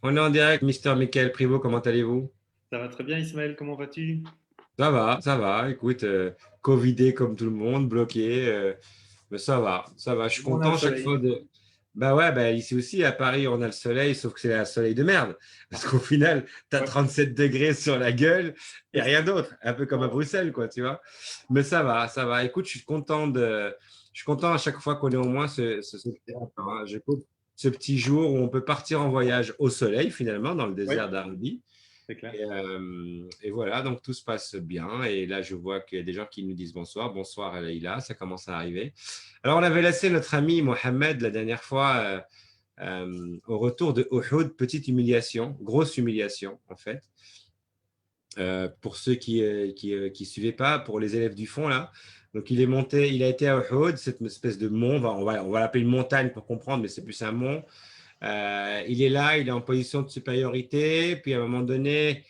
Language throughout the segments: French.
On est en direct, Mister Michael Privot, comment allez-vous? Ça va très bien, Ismaël, comment vas-tu? Ça va. Écoute, Covidé comme tout le monde, bloqué, mais ça va, ça va. Je suis On a le content chaque soleil. fois de. Bah ouais, bah ici aussi à Paris, on a le soleil, sauf que c'est un soleil de merde. Parce qu'au final, tu as Ouais. 37 degrés sur la gueule et Et rien d'autre. Un peu comme à ouais. Bruxelles, quoi, tu vois. Mais ça va, ça va. Écoute, je suis content à chaque fois qu'on ait au moins ce petit jour où on peut partir en voyage au soleil, finalement, dans le Ouais, désert d'Arabie. c'est clair. Et voilà, donc tout se passe bien. Et là, je vois qu'il y a des gens qui nous disent bonsoir. Bonsoir, Leïla, ça commence à arriver. Alors, on avait laissé notre ami Mohamed la dernière fois au retour de Uhud, petite humiliation, grosse humiliation en fait. Pour ceux qui suivaient pas, pour les élèves du fond là. Donc, il est monté, il a été à Uhud, cette espèce de mont, on va l'appeler une montagne pour comprendre, mais c'est plus un mont. Il est là, il est en position de supériorité, puis à un moment donné,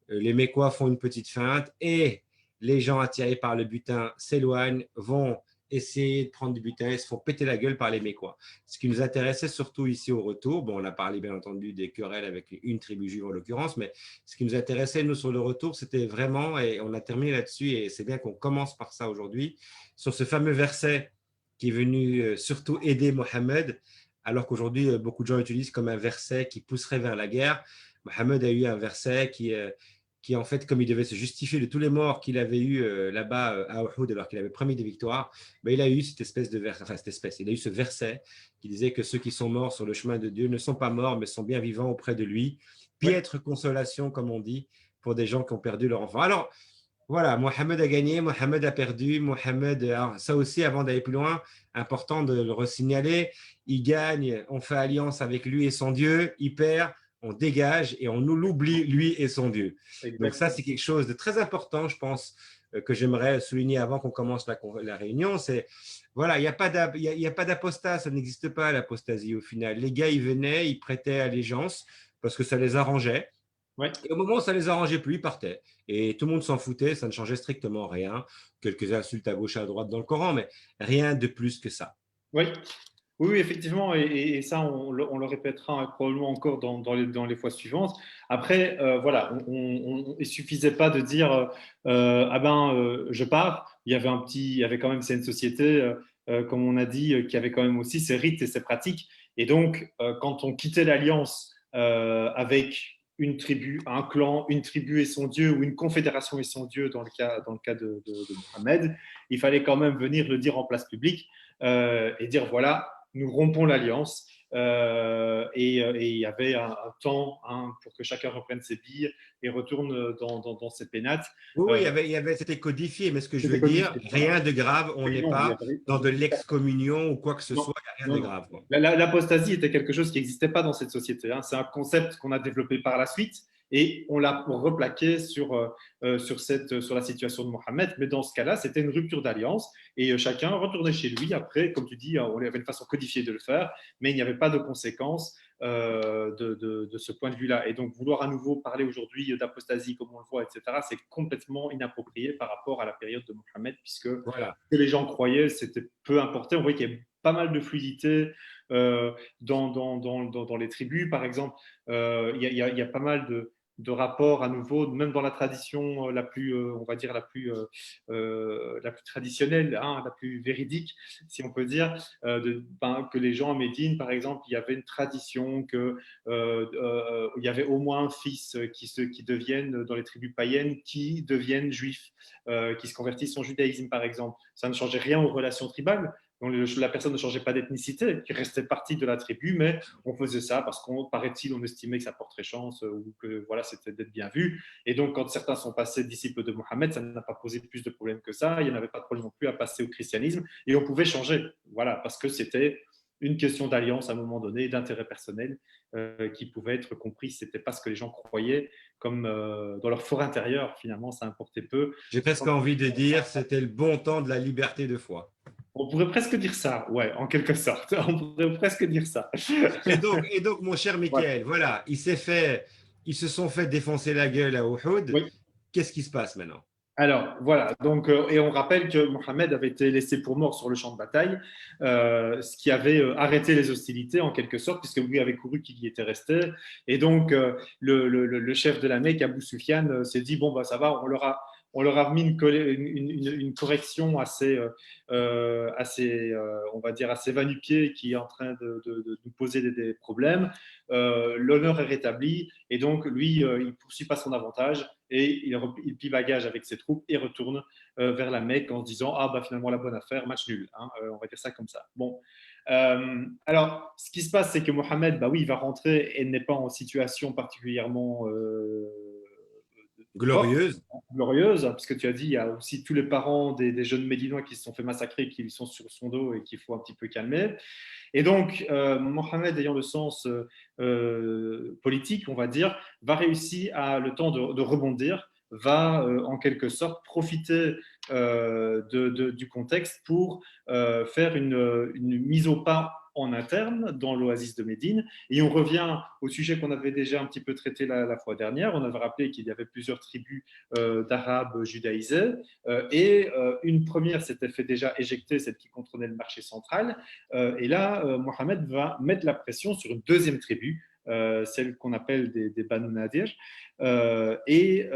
les Mécois font une petite feinte et les gens attirés par le butin s'éloignent, vont essayer de prendre du butin et se font péter la gueule par les Mécois. Ce qui nous intéressait surtout ici au retour, bon, on a parlé bien entendu des querelles avec une tribu juive en l'occurrence, mais ce qui nous intéressait, nous, sur le retour, c'était vraiment, et on a terminé là-dessus, et c'est bien qu'on commence par ça aujourd'hui, sur ce fameux verset qui est venu surtout aider Mohammed, alors qu'aujourd'hui, beaucoup de gens l'utilisent comme un verset qui pousserait vers la guerre. Mohammed a eu un verset qui, en fait, comme il devait se justifier de tous les morts qu'il avait eu là-bas à Uhud, alors qu'il avait promis des victoires, ben, il a eu cette espèce de verset, enfin cette espèce, il a eu ce verset qui disait que ceux qui sont morts sur le chemin de Dieu ne sont pas morts, mais sont bien vivants auprès de lui. Ouais. Piètre consolation, comme on dit, pour des gens qui ont perdu leur enfant. Alors, voilà, Mohamed a gagné, Mohamed a perdu, Mohamed, alors ça aussi, avant d'aller plus loin, important de le resignaler, il gagne, on fait alliance avec lui et son Dieu, il perd, on dégage et on nous l'oublie, lui et son Dieu. Donc ça, c'est Exactement. quelque chose de très important, je pense, que j'aimerais souligner avant qu'on commence la réunion, c'est, voilà, il n'y a pas d'apostat, ça n'existe pas l'apostasie au final. Les gars, ils venaient, ils prêtaient allégeance parce que ça les arrangeait. Ouais. Et au moment où ça les arrangeait plus, ils partaient. Et tout le monde s'en foutait, ça ne changeait strictement rien. Quelques insultes à gauche et à droite dans le Coran, mais rien de plus que ça. Oui. Oui, oui, effectivement, et ça, on le répétera probablement encore dans les fois suivantes. Après, voilà, il suffisait pas de dire ah ben, je pars. Il y avait quand même, c'est une société, comme on a dit, qui avait quand même aussi ses rites et ses pratiques. Et donc, quand on quittait l'alliance avec une tribu, un clan, une tribu et son dieu, ou une confédération et son dieu, dans le cas de Mohamed, il fallait quand même venir le dire en place publique et dire voilà, nous rompons l'alliance. Et il y avait un temps pour que chacun reprenne ses billes et retourne dans ses pénates. Oui, oui, Euh, c'était codifié, mais ce que je C'était veux dire, codifié. Voilà. rien de grave, on Oui, n'est non, il y pas avait, dans de l'excommunion ou quoi que ce non, soit, il n'y a rien non, de non. grave, quoi. L'apostasie était quelque chose qui n'existait pas dans cette société, hein. C'est un concept qu'on a développé par la suite et on l'a replaqué sur la situation de Mohamed. Mais dans ce cas-là, c'était une rupture d'alliance et chacun retournait chez lui. Après, comme tu dis, on avait une façon codifiée de le faire, mais il n'y avait pas de conséquences de ce point de vue-là. Et donc, vouloir à nouveau parler aujourd'hui d'apostasie comme on le voit, etc., c'est complètement inapproprié par rapport à la période de Mohamed, puisque Voilà. que les gens croyaient, c'était peu importé. On voyait qu'il y avait pas mal de fluidité dans les tribus, par exemple. Il y a pas mal de rapports à nouveau, même dans la tradition la plus, on va dire, la plus traditionnelle, hein, la plus véridique, si on peut dire, que les gens à Médine, par exemple, il y avait une tradition que il y avait au moins un fils qui deviennent, dans les tribus païennes, qui deviennent juifs, qui se convertissent au judaïsme, par exemple. Ça ne changeait rien aux relations tribales. Donc, la personne ne changeait pas d'ethnicité, qui restait partie de la tribu, mais on faisait ça parce qu'on, paraît-il, on estimait que ça porterait chance ou que voilà, c'était d'être bien vu. Et donc, quand certains sont passés disciples de Mohammed, ça n'a pas posé plus de problèmes que ça. Il n'y en avait pas de problème non plus à passer au christianisme. Et on pouvait changer, voilà, parce que c'était une question d'alliance à un moment donné, d'intérêt personnel qui pouvait être compris. Ce n'était pas ce que les gens croyaient, comme dans leur fort intérieur, finalement, ça importait peu. J'ai presque envie de dire, c'était le bon temps de la liberté de foi. On pourrait presque dire ça, ouais, en quelque sorte. On pourrait presque dire ça. Et donc, mon cher Ouais. Michael, voilà, ils se sont fait défoncer la gueule à Uhud. Oui. Qu'est-ce qui se passe maintenant? Alors, voilà. Donc, et on rappelle que Mohamed avait été laissé pour mort sur le champ de bataille, ce qui avait arrêté les hostilités en quelque sorte, puisque lui avait couru qu'il y était resté. Et donc, le chef de la Mecque, Abu Sufyan, s'est dit bon, bah, ça va, on leur a remis une correction on va dire, assez va-nu-pied qui est en train de nous poser des problèmes. L'honneur est rétabli et donc lui, il ne poursuit pas son avantage et il plie bagage avec ses troupes et retourne vers la Mecque en se disant ah bah finalement la bonne affaire, match nul, hein, on va dire ça comme ça. Bon, alors ce qui se passe c'est que Mohamed, bah oui, il va rentrer et n'est pas en situation particulièrement forte, Glorieuse. glorieuse, hein, puisque tu as dit, il y a aussi tous les parents des jeunes Médinois qui se sont fait massacrer, qui sont sur son dos et qu'il faut un petit peu calmer. Et donc, Mohamed, ayant le sens politique, on va dire, va réussir à le temps de rebondir, va en quelque sorte profiter du contexte pour faire une mise au pas en interne dans l'oasis de Médine. Et on revient au sujet qu'on avait déjà un petit peu traité la fois dernière. On avait rappelé qu'il y avait plusieurs tribus d'Arabes judaïsés. Une première s'était fait déjà éjecter, celle qui contrôlait le marché central. Et là, Mohamed va mettre la pression sur une deuxième tribu, celle qu'on appelle des Banu Nadir, et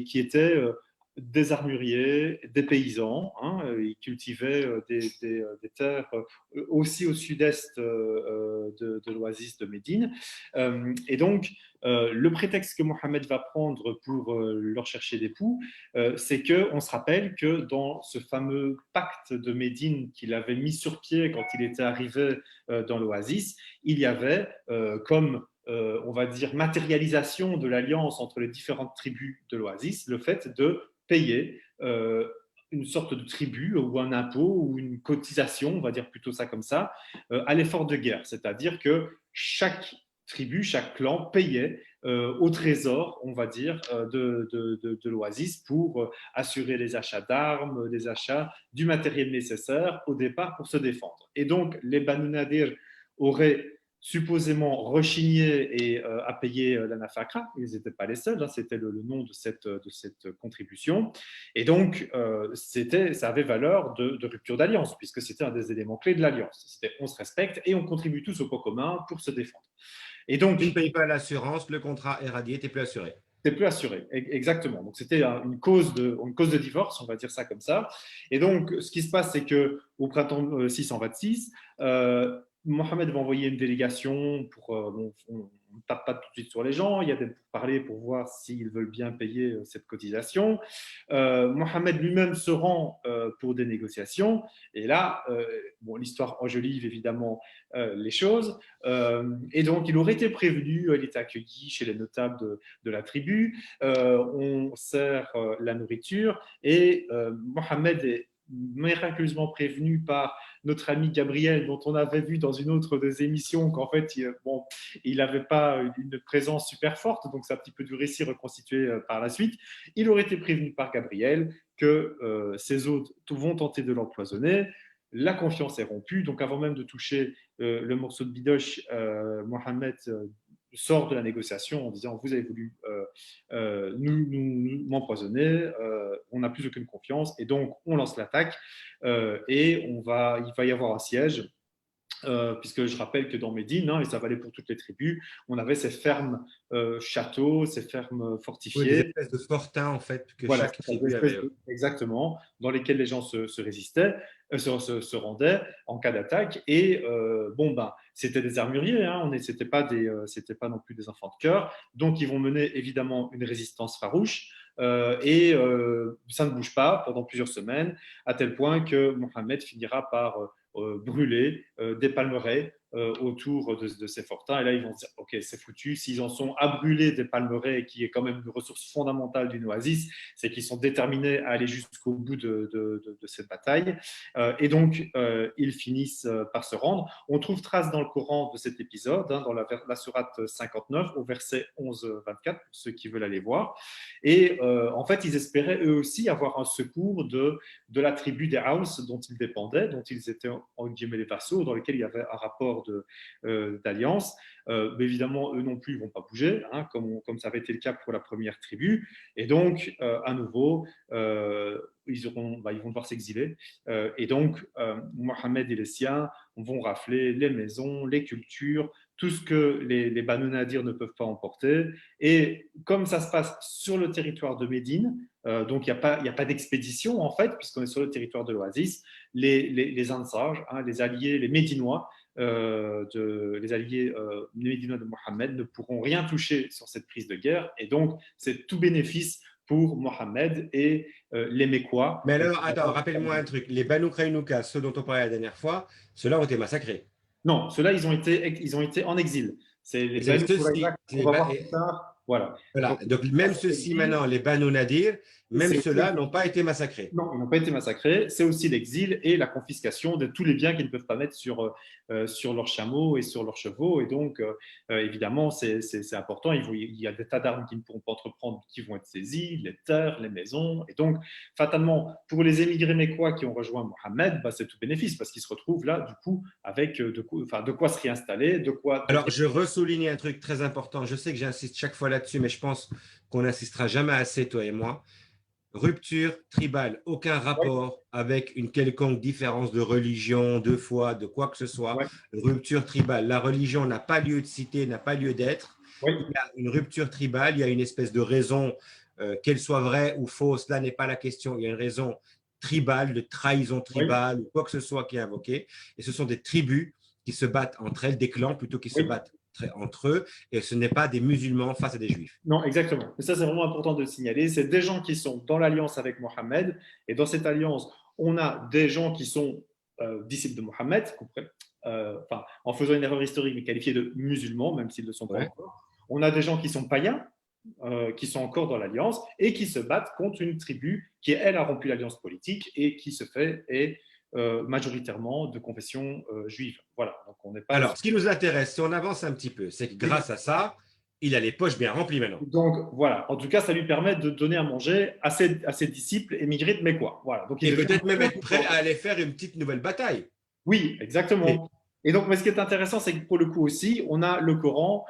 qui était des armuriers, des paysans. Hein, ils cultivaient des terres aussi au sud-est de l'oasis de Médine. Et donc, le prétexte que Mohamed va prendre pour leur chercher des poux, c'est qu'on se rappelle que dans ce fameux pacte de Médine qu'il avait mis sur pied quand il était arrivé dans l'oasis, il y avait comme on va dire, matérialisation de l'alliance entre les différentes tribus de l'oasis, le fait de payer une sorte de tribut ou un impôt ou une cotisation, on va dire plutôt ça comme ça, à l'effort de guerre. C'est-à-dire que chaque tribu, chaque clan payait au trésor, on va dire, de l'oasis pour assurer les achats d'armes, les achats du matériel nécessaire au départ pour se défendre. Et donc, les Banu Nadir auraient supposément rechigné et à payer la nafakra. Ils n'étaient pas les seuls, hein, c'était le nom de cette contribution. Et donc, ça avait valeur de rupture d'alliance, puisque c'était un des éléments clés de l'alliance. C'était on se respecte et on contribue tous au pot commun pour se défendre. Et Tu ne donc, payes pas l'assurance, le contrat est radié, tu n'es plus assuré. c'est plus assuré, exactement. Donc c'était une cause de divorce, on va dire ça comme ça. Et donc ce qui se passe, c'est que au printemps 626, Mohamed va envoyer une délégation pour on ne tape pas tout de suite sur les gens, il y a des pourparlers pour voir s'ils veulent bien payer cette cotisation. Mohamed lui-même se rend pour des négociations, et là, bon, l'histoire enjolive évidemment les choses, et donc il aurait été prévenu, il était accueilli chez les notables de la tribu, on sert la nourriture, et Mohamed est miraculeusement prévenu par notre ami Gabriel, dont on avait vu dans une autre des émissions qu'en fait, il n'avait pas une présence super forte, donc c'est un petit peu du récit reconstitué par la suite. Il aurait été prévenu par Gabriel que ses hôtes vont tenter de l'empoisonner. La confiance est rompue, donc avant même de toucher le morceau de bidoche, Mohamed sort de la négociation en disant vous avez voulu m'empoisonner, on n'a plus aucune confiance et donc on lance l'attaque et il va y avoir un siège. Puisque je rappelle que dans Médine, hein, et ça valait pour toutes les tribus, on avait ces fermes châteaux, ces fermes Oui, des fortifiées. espèces de fortins, en fait, que Voilà, chaque tribu avait. exactement, dans lesquels les gens se résistaient, se rendaient en cas d'attaque. Et bon, ben, c'était des armuriers, hein, c'était pas non plus des enfants de cœur. Donc, ils vont mener évidemment une résistance farouche. Et ça ne bouge pas pendant plusieurs semaines, à tel point que Mohamed finira par brûler des palmeraies autour de ces fortins. Et là, ils vont se dire, OK, c'est foutu. S'ils en sont à brûler des palmeraies, qui est quand même une ressource fondamentale d'une oasis, c'est qu'ils sont déterminés à aller jusqu'au bout de cette bataille. Et donc, ils finissent par se rendre. On trouve trace dans le Coran de cet épisode, hein, dans la sourate 59, au verset 11-24, pour ceux qui veulent aller voir. Et en fait, ils espéraient eux aussi avoir un secours de la tribu des Haus dont ils dépendaient, dont ils étaient en guillemets les vassaux, dans lequel il y avait un rapport d'alliance. Mais évidemment, eux non plus, ils ne vont pas bouger, hein, comme ça avait été le cas pour la première tribu. Et donc, à nouveau, ils vont devoir s'exiler. Et donc, Mohamed et les siens vont rafler les maisons, les cultures, tout ce que les Banu Nadir ne peuvent pas emporter. Et comme ça se passe sur le territoire de Médine, donc il n'y a pas d'expédition en fait, puisqu'on est sur le territoire de l'Oasis, les Ansar, hein, les alliés, les Médinois, les alliés médinois de Mohammed ne pourront rien toucher sur cette prise de guerre. Et donc, c'est tout bénéfice pour Mohammed et les Mécois. Mais alors, attends, rappelle-moi un truc. Les Banu Qaynuqa, ceux dont on parlait la dernière fois, ceux-là ont été massacrés. Non, ceux-là, ils ont été en exil. C'est les C'est Banu ceux-ci. Qurayza qu'on va voir plus tard. Voilà. Voilà. Donc, Ça, même c'est ceux-ci l'exil. maintenant, les Banu Nadir, même C'est ceux-là aussi n'ont pas été massacrés. Non, ils n'ont pas été massacrés. C'est aussi l'exil et la confiscation de tous les biens qu'ils ne peuvent pas mettre sur leurs chameaux et sur leurs chevaux. Et donc, évidemment, c'est important. Il y a des tas d'armes qu'ils ne pourront pas entreprendre qui vont être saisies, les terres, les maisons. Et donc, fatalement, pour les émigrés mécois qui ont rejoint Mohammed, bah, c'est tout bénéfice parce qu'ils se retrouvent là, du coup, avec de quoi se réinstaller, de quoi Alors, devenir. je ressouligne un truc très important. Je sais que j'insiste chaque fois là-dessus, mais je pense qu'on n'insistera jamais assez, toi et moi. Rupture tribale, aucun Oui, rapport avec une quelconque différence de religion, de foi, de quoi que ce soit. oui, Rupture tribale, la religion n'a pas lieu de citer, n'a pas lieu d'être. oui. Il y a une rupture tribale, il y a une espèce de raison, qu'elle soit vraie ou fausse, là n'est pas la question. Il y a une raison tribale, de trahison Oui. tribale ou quoi que ce soit qui est invoqué. Et ce sont des tribus qui se battent entre elles, des clans plutôt qui se Oui. battent entre eux. Et ce n'est pas des musulmans face à des juifs. Non, exactement. Et ça, c'est vraiment important de le signaler. C'est des gens qui sont dans l'alliance avec Mohammed. Et dans cette alliance, on a des gens qui sont disciples de Mohammed, en faisant une erreur historique, mais qualifiés de musulmans, même s'ils ne le sont pas Ouais. encore. On a des gens qui sont païens, qui sont encore dans l'alliance, et qui se battent contre une tribu qui, elle, a rompu l'alliance politique et qui se fait est majoritairement de confession juive. Voilà. Donc, on n'est pas Alors, ce qui nous intéresse, si on avance un petit peu, c'est que grâce à ça, il a les poches bien remplies maintenant. Donc voilà, en tout cas, ça lui permet de donner à manger à ses disciples émigrés de Mécois. Voilà. Donc il Et devient peut-être même être prêt à aller faire une petite nouvelle bataille. Oui, Et exactement. Et donc, mais ce qui est intéressant, c'est que pour le coup aussi, on a le Coran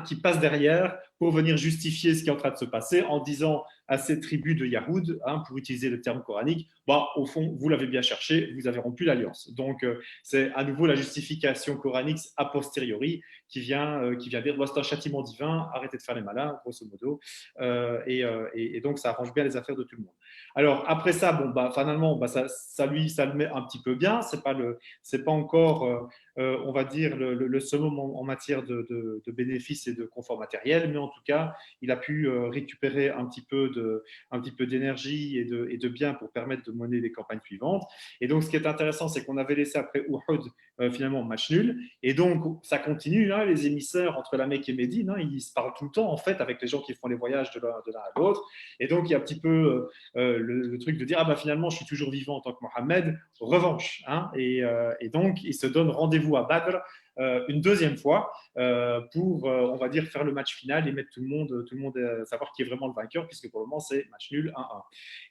qui passe derrière pour venir justifier ce qui est en train de se passer en disant à ces tribus de Yahoud, pour utiliser le terme coranique, bah, au fond, vous l'avez bien cherché, vous avez rompu l'alliance. Donc, c'est à nouveau la justification coranique a posteriori qui vient dire bah, c'est un châtiment divin, arrêtez de faire les malins, grosso modo. Et donc, ça arrange bien les affaires de tout le monde. Alors, après ça, bon, bah, finalement, bah, ça le met un petit peu bien. C'est pas encore, on va dire, le summum en matière de bénéfices et de confort matériel, mais en tout cas, il a pu récupérer un petit peu d'énergie et de biens pour permettre de mener les campagnes suivantes. Et donc, ce qui est intéressant, c'est qu'on avait laissé après Uhud finalement match nul. Et donc, ça continue, hein, les émissaires entre la Mecque et Médine, hein, ils se parlent tout le temps, en fait, avec les gens qui font les voyages de l'un à l'autre. Et donc, il y a un petit peu le truc de dire, ah bah finalement, je suis toujours vivant en tant que Mohammed, revanche. Hein, et donc, ils se donnent rendez-vous à Badr une deuxième fois pour, on va dire, faire le match final et mettre tout le monde à savoir qui est vraiment le vainqueur, puisque pour le moment, c'est match nul 1-1.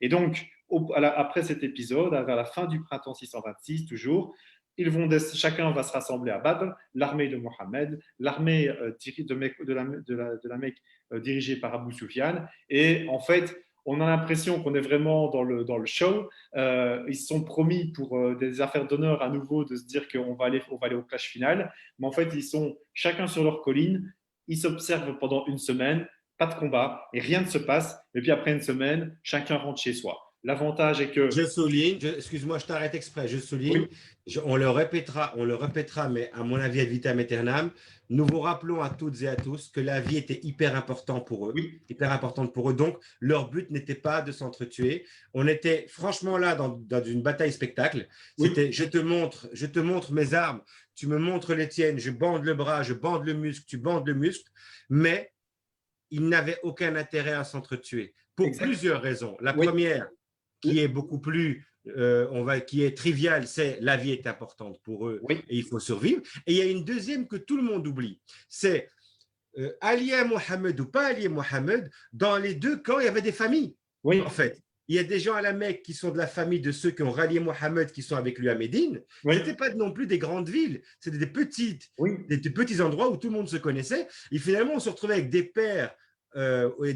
Et donc, après cet épisode, vers la fin du printemps 626, toujours, chacun va se rassembler à Badr, l'armée de Mohammed, l'armée de la Mecque dirigée par Abu Sufyan. Et en fait, on a l'impression qu'on est vraiment dans le show. Ils se sont promis pour des affaires d'honneur à nouveau de se dire qu'on va aller au clash final. Mais en fait, ils sont chacun sur leur colline. Ils s'observent pendant une semaine, pas de combat, et rien ne se passe. Et puis après une semaine, chacun rentre chez soi. L'avantage est que… je souligne, excuse-moi, je t'arrête exprès, je souligne, Oui, on le répétera, mais à mon avis, ad vitam aeternam, nous vous rappelons à toutes et à tous que la vie était hyper importante pour eux, oui, hyper importante pour eux. Donc, leur but n'était pas de s'entretuer. On était franchement là dans une bataille spectacle. oui, C'était je te montre mes armes, tu me montres les tiennes, je bande le bras, je bande le muscle, tu bandes le muscle, mais ils n'avaient aucun intérêt à s'entretuer pour exact. plusieurs raisons. La Oui, première, qui est beaucoup plus, qui est triviale, c'est la vie est importante pour eux oui, et il faut survivre. Et il y a une deuxième que tout le monde oublie, c'est allié à Mohammed ou pas allié à Mohammed, dans les deux camps, il y avait des familles, oui, en fait. il y a des gens à la Mecque qui sont de la famille de ceux qui ont rallié Mohammed, qui sont avec lui à Médine. Oui, Ce n'étaient pas non plus des grandes villes, c'était oui, des petits endroits où tout le monde se connaissait. Et finalement, on se retrouvait avec des pères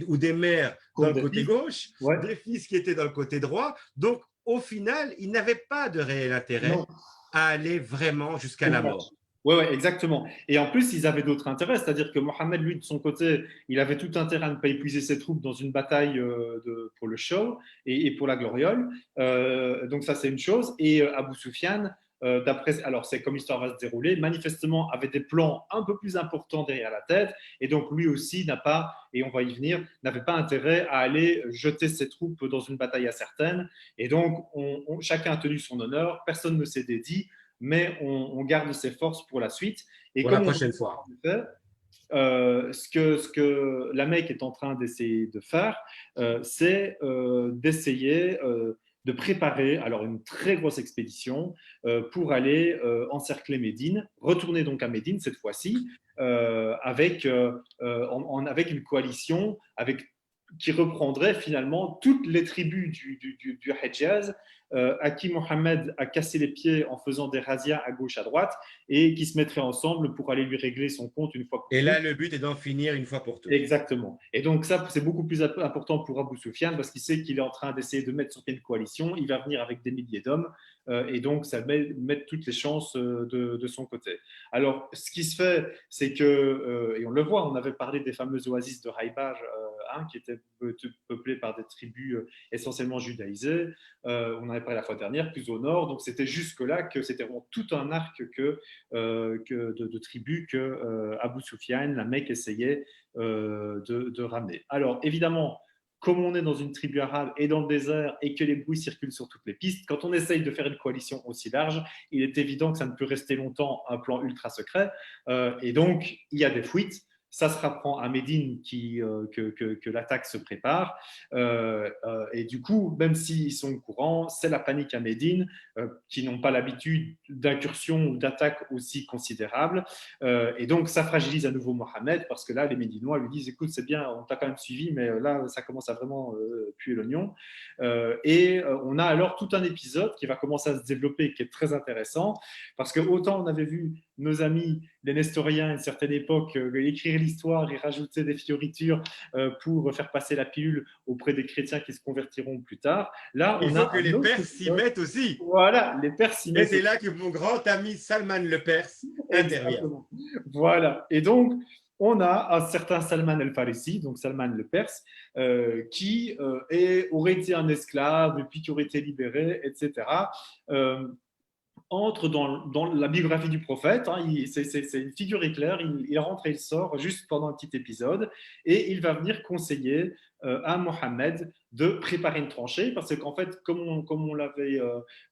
ou des mères dans comme le des côté fils. gauche, Ouais, des fils qui étaient dans le côté droit. Donc, au final, ils n'avaient pas de réel non. intérêt à aller vraiment jusqu'à la mort. Oui, ouais, exactement. Et en plus, ils avaient d'autres intérêts, c'est-à-dire que Mohamed, lui, de son côté, il avait tout intérêt à ne pas épuiser ses troupes dans une bataille pour le show et pour la gloriole. Donc ça, c'est une chose. Et Abu Sufyan, d'après, alors c'est comme l'histoire va se dérouler, manifestement avait des plans un peu plus importants derrière la tête, et donc lui aussi n'a pas, et on va y venir, n'avait pas intérêt à aller jeter ses troupes dans une bataille incertaine. Et donc, chacun a tenu son honneur, personne ne s'est dédié, mais on garde ses forces pour la suite. Et Pour la comme on prochaine fois. fait, ce que la Mecque est en train d'essayer de faire, c'est d'essayer de préparer alors une très grosse expédition pour aller encercler Médine, retourner donc à Médine cette fois-ci, avec une coalition qui reprendrait finalement toutes les tribus du Hejaz, à qui Mohammed a cassé les pieds en faisant des razzias à gauche, à droite, et qui se mettraient ensemble pour aller lui régler son compte une fois pour Et toutes. là, le but est d'en finir une fois pour toutes. Exactement. Et donc ça, c'est beaucoup plus important pour Abu Sufyan parce qu'il sait qu'il est en train d'essayer de mettre sur pied une coalition. Il va venir avec des milliers d'hommes et donc ça met toutes les chances de son côté. Alors, ce qui se fait, c'est que, et on le voit, on avait parlé des fameuses oasis de Haïbaj qui étaient peuplées par des tribus essentiellement judaïsées. On en avait parlé la fois dernière, plus au nord. Donc c'était jusque-là que c'était vraiment tout un arc de tribus que Abu Sufyan, la Mecque, essayait de ramener. Alors, évidemment, comme on est dans une tribu arabe et dans le désert et que les bruits circulent sur toutes les pistes, quand on essaye de faire une coalition aussi large, il est évident que ça ne peut rester longtemps un plan ultra secret. Et donc, il y a des fuites. Ça se rapprend à Médine que l'attaque se prépare. Et du coup, même s'ils sont au courant, c'est la panique à Médine, qui n'ont pas l'habitude d'incursions ou d'attaques aussi considérables. Et donc, ça fragilise à nouveau Mohamed parce que là, les Médinois lui disent écoute, c'est bien, on t'a quand même suivi, mais là, ça commence à vraiment puer l'oignon. Et on a alors tout un épisode qui va commencer à se développer, qui est très intéressant parce que autant on avait vu nos amis, les Nestoriens, à une certaine époque, écrire l'histoire et rajouter des fioritures pour faire passer la pilule auprès des chrétiens qui se convertiront plus tard. Là, Il on faut a que un les autre Perses s'y épisode. mettent aussi. Voilà, les Perses s'y Et mettent. c'est là que mon grand ami Salman le Perse intervient. Exactement. Voilà. Et donc, on a un certain Salman el-Farisi, donc Salman le Perse, qui aurait été un esclave, puis qui aurait été libéré, etc. Euh, entre dans la biographie du prophète. C'est une figure éclair. Il rentre et il sort juste pendant un petit épisode. Et il va venir conseiller à Mohammed de préparer une tranchée. Parce qu'en fait, comme on l'avait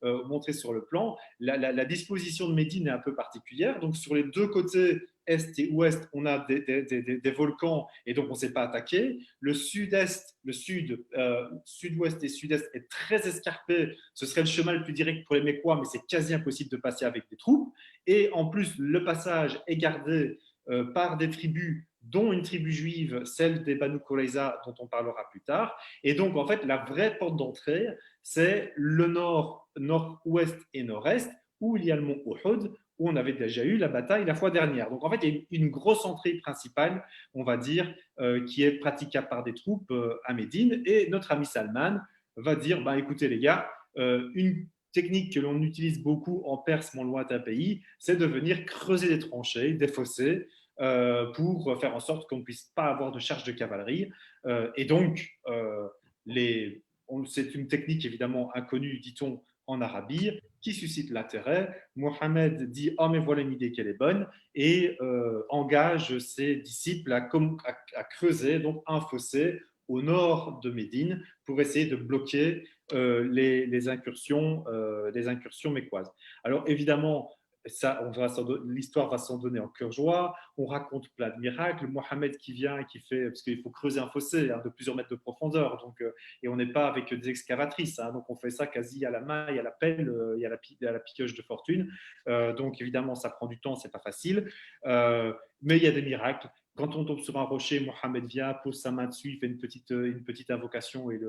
montré sur le plan, la disposition de Médine est un peu particulière. Donc, sur les deux côtés, est et ouest, on a des volcans et donc on ne s'est pas attaqué. Le sud-est, sud-ouest et sud-est est très escarpé. Ce serait le chemin le plus direct pour les Mécois, mais c'est quasi impossible de passer avec des troupes. Et en plus, le passage est gardé par des tribus, dont une tribu juive, celle des Banu Qurayza, dont on parlera plus tard. Et donc, en fait, la vraie porte d'entrée, c'est le nord, nord-ouest et nord-est, où il y a le mont Uhud, où on avait déjà eu la bataille la fois dernière. Donc en fait, il y a une grosse entrée principale, on va dire, qui est praticable par des troupes à Médine. Et notre ami Salman va dire, bah, écoutez les gars, une technique que l'on utilise beaucoup en Perse, mon lointain pays, c'est de venir creuser des tranchées, des fossés, pour faire en sorte qu'on ne puisse pas avoir de charge de cavalerie. Et donc, c'est une technique évidemment inconnue, dit-on, en Arabie, qui suscite l'intérêt. Mohamed dit oh mais voilà une idée qu'elle est bonne et engage ses disciples à creuser donc un fossé au nord de Médine pour essayer de bloquer les incursions mécoises. Alors évidemment, l'histoire va s'en donner en cœur joie. On raconte plein de miracles. Mohamed qui vient et qui fait, parce qu'il faut creuser un fossé de plusieurs mètres de profondeur, donc, et on n'est pas avec des excavatrices, donc on fait ça quasi à la main, il y a la pelle, il y a la pioche de fortune. Donc évidemment, ça prend du temps, c'est pas facile, mais il y a des miracles. quand on tombe sur un rocher, Mohammed vient, pose sa main dessus, il fait une petite invocation et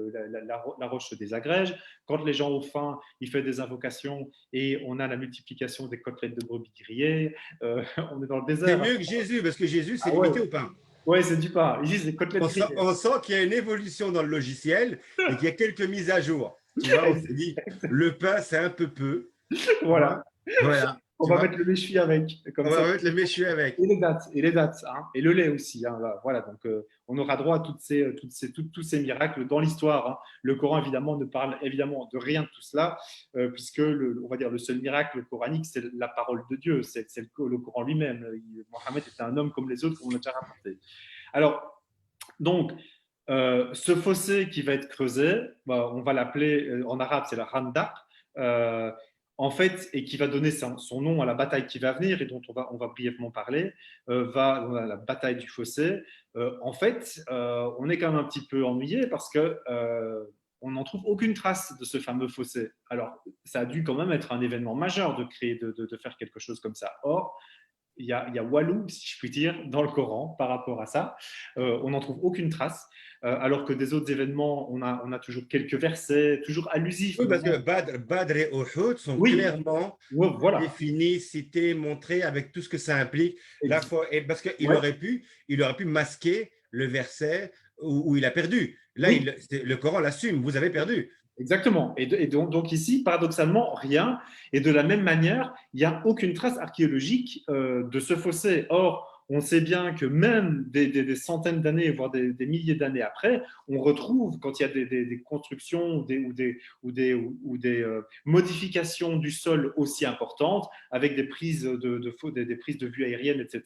la roche se désagrège. Quand les gens ont faim, il fait des invocations et on a la multiplication des côtelettes de brebis grillées. On est dans le C'est désert. mieux que Jésus, parce que Jésus, c'est Ah ouais, limité au pain. ouais, c'est du pain. Ils disent des côtelettes grillées. On sent qu'il y a une évolution dans le logiciel et qu'il y a quelques mises à jour. Tu vois, on s'est dit, le pain, c'est un peu peu. Tu Voilà. vois, voilà, On tu va vois. mettre le méchoui avec, comme On ça. va mettre le méchoui avec. Et les dates, hein, et le lait aussi. Hein, voilà, donc on aura droit à tous ces miracles dans l'histoire. Hein. Le Coran, évidemment, ne parle évidemment de rien de tout cela, puisque on va dire le seul miracle coranique, c'est la parole de Dieu, c'est le Coran lui-même. Mohammed était un homme comme les autres, comme on l'a déjà rapporté. Alors, donc, ce fossé qui va être creusé, bah, on va l'appeler en arabe, c'est la Khandaq. En fait, et qui va donner son nom à la bataille qui va venir et dont on va brièvement parler, la bataille du fossé. En fait, on est quand même un petit peu ennuyé parce que on n'en trouve aucune trace de ce fameux fossé. Alors, ça a dû quand même être un événement majeur de créer, de faire quelque chose comme ça. Or, il y a Walou, si je puis dire, dans le Coran par rapport à ça. On n'en trouve aucune trace, alors que des autres événements, on a toujours quelques versets, toujours allusifs. Oui, parce que Badr et Uhud sont Oui, clairement ouais, voilà. définis, cités, montrés avec tout ce que ça implique. La fois, et parce qu'il Ouais, il aurait pu masquer le verset où il a perdu. Là, oui, le Coran l'assume, vous avez perdu. exactement. Et donc, ici, paradoxalement, rien. Et de la même manière, il n'y a aucune trace archéologique de ce fossé. Or, on sait bien que même des centaines d'années, voire des milliers d'années après, on retrouve, quand il y a des constructions ou des modifications du sol aussi importantes, avec des prises des prises de vue aériennes, etc.,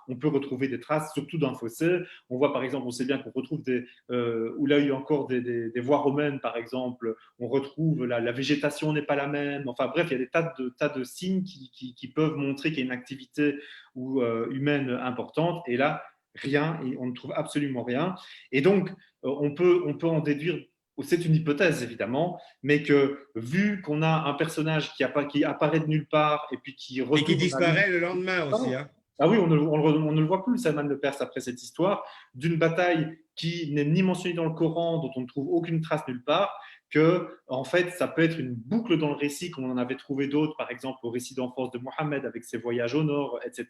on peut retrouver des traces, surtout d'un fossé. On voit, par exemple, on sait bien qu'on retrouve où là, il y a encore des voies romaines, par exemple, on retrouve la végétation n'est pas la même. Enfin bref, il y a des tas de signes qui peuvent montrer qu'il y a une activité humaine importante. Et là, rien, et on ne trouve absolument rien. Et donc, on peut en déduire, c'est une hypothèse évidemment, mais que vu qu'on a un personnage qui apparaît de nulle part et puis qui Et qui retourne à lui. disparaît le lendemain aussi. Hein. Ah oui, on ne le voit plus, Salman le Perse, après cette histoire, d'une bataille qui n'est ni mentionnée dans le Coran, dont on ne trouve aucune trace nulle part, que, en fait, ça peut être une boucle dans le récit, comme on en avait trouvé d'autres, par exemple au récit d'enfance de Mohammed avec ses voyages au nord, etc.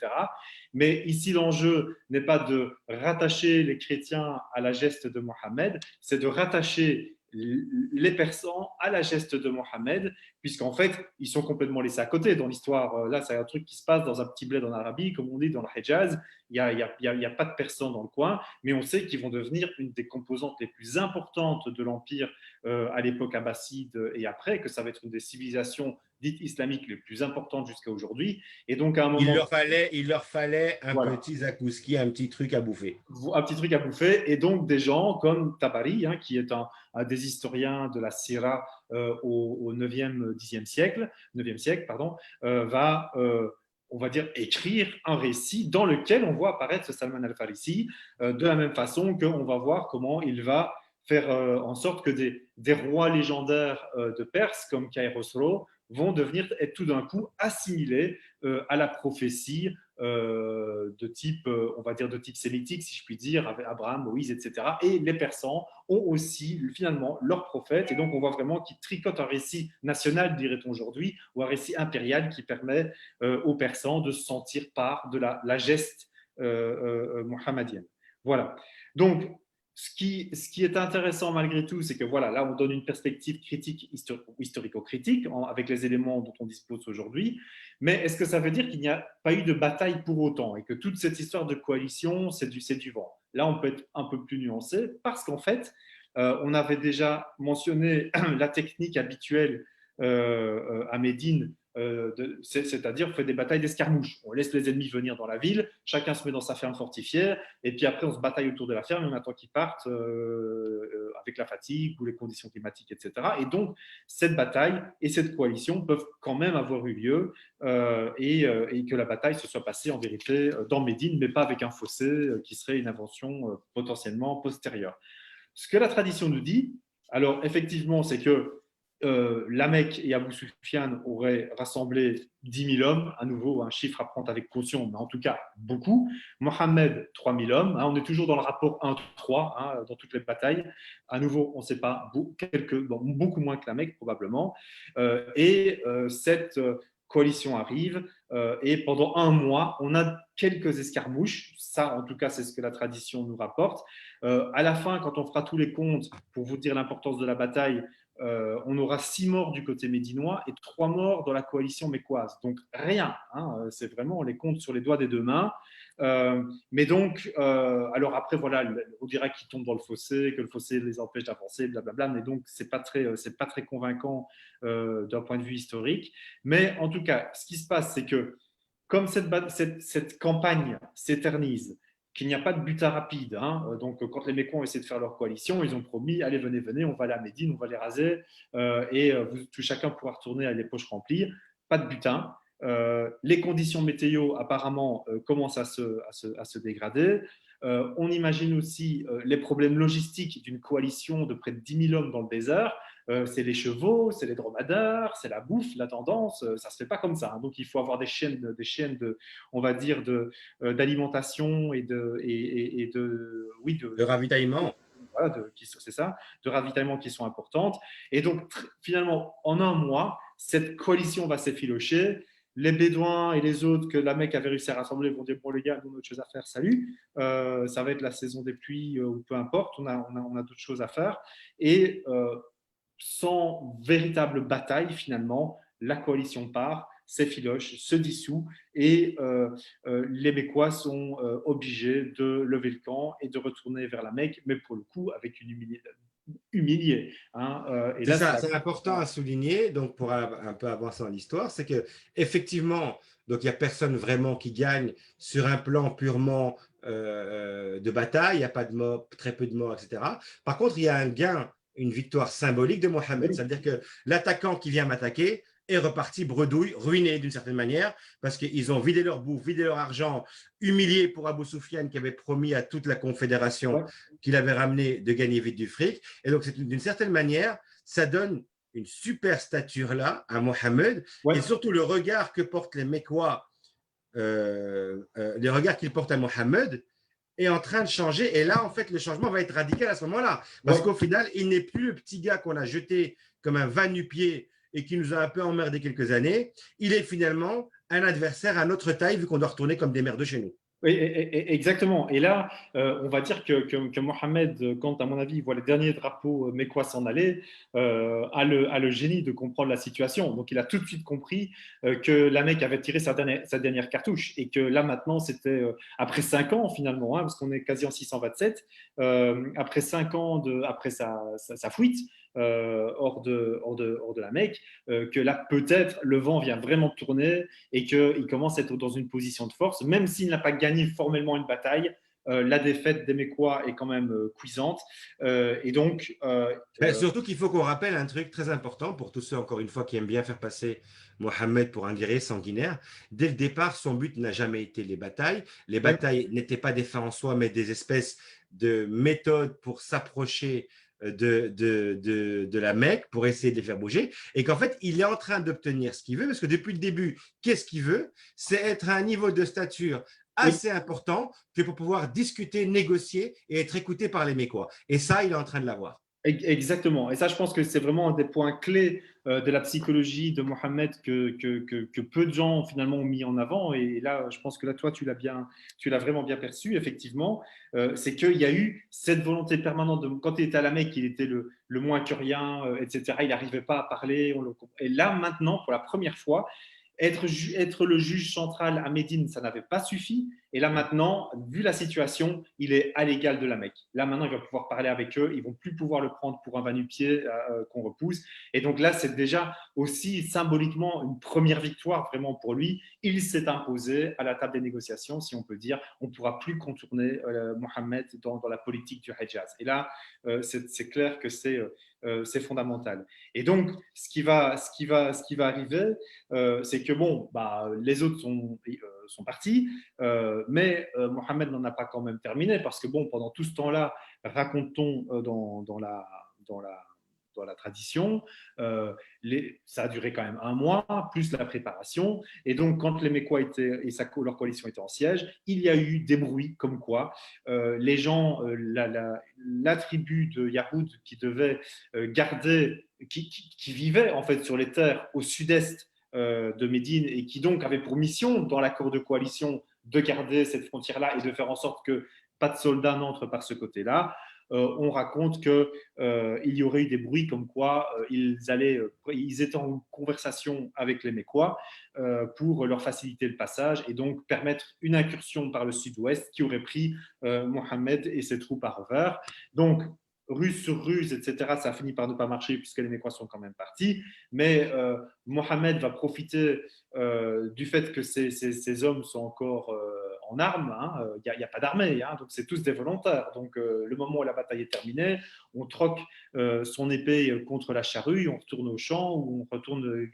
Mais ici, l'enjeu n'est pas de rattacher les chrétiens à la geste de Mohammed, c'est de rattacher les Persans à la geste de Mohammed, puisqu'en fait, ils sont complètement laissés à côté dans l'histoire. Là, c'est un truc qui se passe dans un petit bled en Arabie, comme on dit, dans le Hejaz. Il n'y a pas de Persans dans le coin, mais on sait qu'ils vont devenir une des composantes les plus importantes de l'Empire à l'époque abbasside et après, que ça va être une des civilisations dites islamiques les plus importantes jusqu'à aujourd'hui. Et donc, à un moment, Il leur fallait un voilà, petit zakouski, un petit truc à bouffer. un petit truc à bouffer. Et donc, des gens comme Tabari, hein, qui est un des historiens de la Sira au 9e, 10e siècle, 9e siècle pardon, va, on va dire, écrire un récit dans lequel on voit apparaître ce Salman al-Farisi, de la même façon qu'on va voir comment il va faire en sorte que des rois légendaires de Perse, comme Khosrow, vont devenir être tout d'un coup assimilés à la prophétie de type, on va dire, de type sémitique, si je puis dire, avec Abraham, Moïse, etc. Et les Persans ont aussi, finalement, leur prophète. Et donc, on voit vraiment qu'ils tricotent un récit national, dirait-on aujourd'hui, ou un récit impérial qui permet aux Persans de se sentir part de la geste mohammedienne. Voilà. Donc, ce qui est intéressant malgré tout, c'est que voilà, là, on donne une perspective critique, historico-critique, avec les éléments dont on dispose aujourd'hui. Mais est-ce que ça veut dire qu'il n'y a pas eu de bataille pour autant et que toute cette histoire de coalition, c'est du vent? Là, on peut être un peu plus nuancé parce qu'en fait, on avait déjà mentionné la technique habituelle à Médine, c'est-à-dire on fait des batailles d'escarmouches. On laisse les ennemis venir dans la ville, chacun se met dans sa ferme fortifiée, et puis après on se bataille autour de la ferme et on attend qu'ils partent avec la fatigue ou les conditions climatiques, etc. Et donc cette bataille et cette coalition peuvent quand même avoir eu lieu et que la bataille se soit passée en vérité dans Médine, mais pas avec un fossé qui serait une invention potentiellement postérieure. Ce que la tradition nous dit, alors effectivement, c'est que la Mecque et Abu Sufyan auraient rassemblé 10 000 hommes, à nouveau un chiffre à prendre avec caution, mais en tout cas beaucoup. Mohammed, 3 000 hommes. On est toujours dans le rapport 1-3 dans toutes les batailles. À nouveau, on ne sait pas, beaucoup moins que la Mecque probablement. Cette coalition arrive et pendant un mois, on a quelques escarmouches. Ça, en tout cas, c'est ce que la tradition nous rapporte. À la fin, quand on fera tous les comptes, pour vous dire l'importance de la bataille, on aura 6 morts du côté médinois et 3 morts dans la coalition mécoise. Donc rien, c'est vraiment, on les compte sur les doigts des deux mains. Mais donc, alors après, voilà, on dirait qu'ils tombent dans le fossé, que le fossé les empêche d'avancer, blablabla, mais donc c'est pas très convaincant d'un point de vue historique. Mais en tout cas, ce qui se passe, c'est que comme cette campagne s'éternise, qu'il n'y a pas de butin rapide. Donc, quand les Mécois ont essayé de faire leur coalition, ils ont promis, allez, venez, venez, on va aller à Médine, on va les raser, tout chacun pourra retourner à les poches remplies. Pas de butin. Les conditions météo, apparemment, commencent à se dégrader. On imagine aussi les problèmes logistiques d'une coalition de près de 10 000 hommes dans le désert. C'est les chevaux, c'est les dromadaires, c'est la bouffe, la tendance. Ça se fait pas comme ça. Donc, il faut avoir des chaînes de, on va dire, d'alimentation et Le ravitaillement. voilà, c'est ça, de ravitaillement qui sont importantes. Et donc, finalement, en un mois, cette coalition va s'effilocher. Les Bédouins et les autres que la Mecque avait réussi à rassembler vont dire, bon les gars, nous, on a autre chose à faire, salut. Ça va être la saison des pluies ou peu importe, on a d'autres choses à faire. Et sans véritable bataille, finalement, la coalition part, s'effiloche, se dissout et les Mécois sont obligés de lever le camp et de retourner vers la Mecque, mais pour le coup avec une humilié. C'est ça, c'est important à souligner, donc pour un peu avancer dans l'histoire, c'est que effectivement, donc il n'y a personne vraiment qui gagne sur un plan purement de bataille, il n'y a pas de morts, très peu de morts, etc. Par contre, il y a un gain, une victoire symbolique de Mohammed. Ça veut dire que l'attaquant qui vient m'attaquer est reparti bredouille, ruiné d'une certaine manière, parce qu'ils ont vidé leur bouffe, vidé leur argent, humilié pour Abu Sufyan qui avait promis à toute la confédération qu'il avait ramené de gagner vite du fric. Et donc, d'une certaine manière, ça donne une super stature là à Mohammed et surtout le regard que portent les Mécois, les regards qu'ils portent à Mohammed est en train de changer. Et là, en fait, le changement va être radical à ce moment-là. Parce qu'au final, il n'est plus le petit gars qu'on a jeté comme un va-nu-pied et qui nous a un peu emmerdé quelques années. Il est finalement un adversaire à notre taille vu qu'on doit retourner comme des merdeux chez nous. Oui, exactement. Et là, on va dire que Mohamed, quand à mon avis, il voit les derniers drapeaux mécois s'en aller, a le génie de comprendre la situation. Donc, il a tout de suite compris que la Mecque avait tiré sa dernière cartouche et que là, maintenant, c'était après 5 ans finalement, parce qu'on est quasi en 627, après 5 ans après sa fuite, hors de la Mecque, que là, peut-être, le vent vient vraiment tourner et qu'il commence à être dans une position de force, même s'il n'a pas gagné formellement une bataille. La défaite des Mécois est quand même cuisante. Et donc, surtout qu'il faut qu'on rappelle un truc très important pour tous ceux, encore une fois, qui aiment bien faire passer Mohammed pour un guerrier sanguinaire. Dès le départ, son but n'a jamais été les batailles. Les batailles n'étaient pas des fins en soi, mais des espèces de méthodes pour s'approcher de la Mecque, pour essayer de les faire bouger. Et qu'en fait, il est en train d'obtenir ce qu'il veut, parce que depuis le début, qu'est-ce qu'il veut? C'est être à un niveau de stature assez important que pour pouvoir discuter, négocier et être écouté par les Mécois. Et ça, il est en train de l'avoir. Exactement. Et ça, je pense que c'est vraiment un des points clés de la psychologie de Mohamed que peu de gens finalement ont mis en avant. Et là, je pense que là, toi, tu l'as vraiment bien perçu, effectivement. C'est qu'il y a eu cette volonté permanente de, quand il était à la Mecque, il était le moins que rien, etc. Il n'arrivait pas à parler. Et là, maintenant, pour la première fois, être le juge central à Médine, ça n'avait pas suffi. Et là maintenant, vu la situation, il est à l'égal de la Mecque. Là maintenant, il va pouvoir parler avec eux. Ils vont plus pouvoir le prendre pour un va-nu-pied qu'on repousse. Et donc là, c'est déjà aussi symboliquement une première victoire vraiment pour lui. Il s'est imposé à la table des négociations, si on peut dire. On ne pourra plus contourner Mohammed dans la politique du Hejaz. Et là, c'est clair que c'est fondamental. Et donc, ce qui va arriver, c'est que bon, les autres sont partis, mais Mohamed n'en a pas quand même terminé parce que bon, pendant tout ce temps-là, raconte-t-on dans dans la tradition. Ça a duré quand même un mois, plus la préparation. Et donc, quand les Mécois leur coalition était en siège, il y a eu des bruits comme quoi les gens, la tribu de Yahoud qui devait garder, qui vivait en fait sur les terres au sud-est de Médine et qui donc avait pour mission dans l'accord de coalition de garder cette frontière-là et de faire en sorte que pas de soldats n'entrent par ce côté-là. On raconte qu'il y aurait eu des bruits comme quoi ils étaient en conversation avec les Mécois pour leur faciliter le passage et donc permettre une incursion par le sud-ouest qui aurait pris Mohamed et ses troupes à revers. Donc, ruse sur ruse, etc., ça a fini par ne pas marcher puisque les Mécois sont quand même partis. Mais Mohamed va profiter du fait que ces hommes sont encore en armes. Il n'y a pas d'armée, donc c'est tous des volontaires. Donc le moment où la bataille est terminée, on troque son épée contre la charrue, on retourne au champ ou on retourne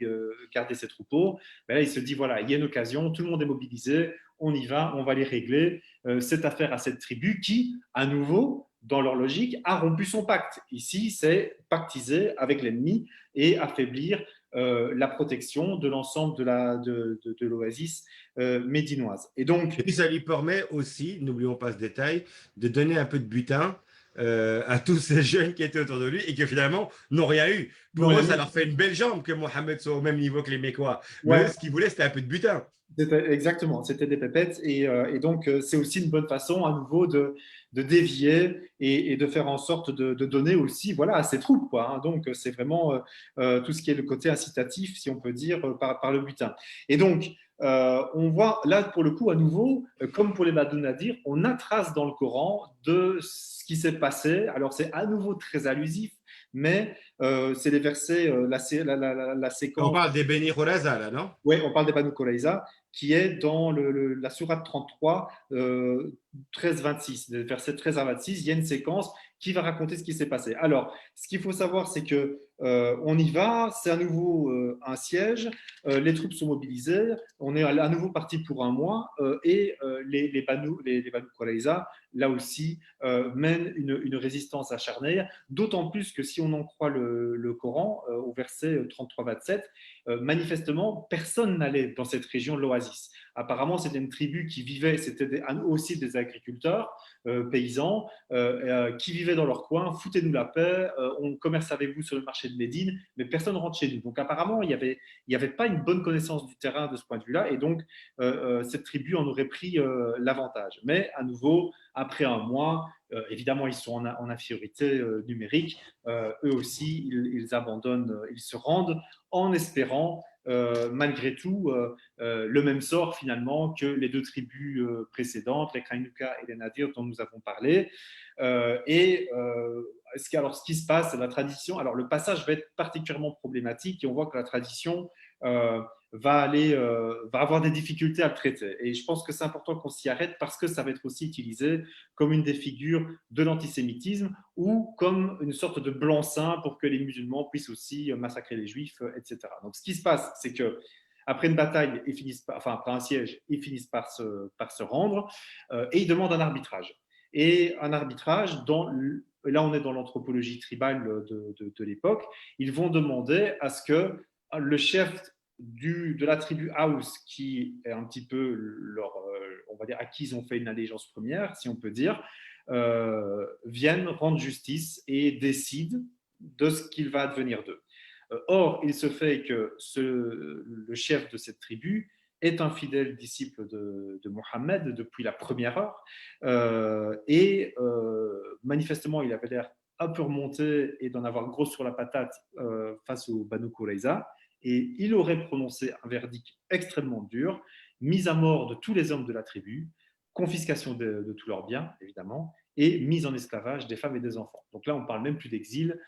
garder ses troupeaux. Mais là, il se dit, voilà, il y a une occasion, tout le monde est mobilisé, on y va, on va les régler cette affaire à cette tribu qui, à nouveau, dans leur logique, a rompu son pacte. Ici, c'est pactiser avec l'ennemi et affaiblir la protection de l'ensemble de l'oasis médinoise. Et puis ça lui permet aussi, n'oublions pas ce détail, de donner un peu de butin à tous ces jeunes qui étaient autour de lui et qui finalement n'ont rien eu. Pour eux, ça leur fait une belle jambe que Mohamed soit au même niveau que les Mécois. Mais eux, ce qu'ils voulaient, c'était un peu de butin. Exactement, c'était des pépettes. Et donc, c'est aussi une bonne façon, à nouveau, de dévier et de faire en sorte de donner aussi voilà, à ses troupes. Donc, c'est vraiment tout ce qui est le côté incitatif, si on peut dire, par le butin. Et donc, on voit là, pour le coup, à nouveau, comme pour les Badou Nadir, on a trace dans le Coran de ce qui s'est passé. Alors, c'est à nouveau très allusif, mais c'est les versets, la On séquence. parle des Béni Khoraza, là, non? Oui, on parle des Banu Qurayza, qui est dans la sourate 33, 13-26, versets 13 à 26. Il y a une séquence qui va raconter ce qui s'est passé. Alors, ce qu'il faut savoir, c'est que on y va, c'est à nouveau un siège, les troupes sont mobilisées, on est à nouveau parti pour un mois, et les Banu Qurayza, là aussi, mènent une résistance acharnée, d'autant plus que si on en croit le Coran, au verset 33-27, manifestement, personne n'allait dans cette région de l'Oasis. Apparemment, c'était une tribu qui vivait, c'était aussi des agriculteurs, paysans, qui vivaient dans leur coin, foutez-nous la paix, on commerce avec vous sur le marché de Médine, mais personne ne rentre chez nous. Donc apparemment, il n'y avait pas une bonne connaissance du terrain de ce point de vue-là, et donc cette tribu en aurait pris l'avantage. Mais à nouveau, après un mois, évidemment, ils sont en infériorité numérique, eux aussi, ils abandonnent, ils se rendent en espérant malgré tout le même sort finalement que les deux tribus précédentes, les Kainuka et les Nadir dont nous avons parlé. Ce qui se passe, la tradition, alors le passage va être particulièrement problématique et on voit que la tradition va avoir des difficultés à le traiter. Et je pense que c'est important qu'on s'y arrête parce que ça va être aussi utilisé comme une des figures de l'antisémitisme ou comme une sorte de blanc-seing pour que les musulmans puissent aussi massacrer les juifs, etc. Donc ce qui se passe, c'est que après une bataille, après un siège, ils finissent par se rendre et ils demandent un arbitrage. Et un arbitrage, là on est dans l'anthropologie tribale de l'époque, ils vont demander à ce que le chef de la tribu Haus, qui est un petit peu on va dire à qui ils ont fait une allégeance première, si on peut dire, viennent rendre justice et décident de ce qu'il va advenir d'eux. Or, il se fait que le chef de cette tribu est un fidèle disciple de Mohammed depuis la première heure et manifestement, il avait l'air un peu remonté et d'en avoir gros sur la patate face au Banu Qurayza et il aurait prononcé un verdict extrêmement dur, mise à mort de tous les hommes de la tribu, confiscation de tous leurs biens, évidemment, et mise en esclavage des femmes et des enfants. Donc là, on ne parle même plus d'exil,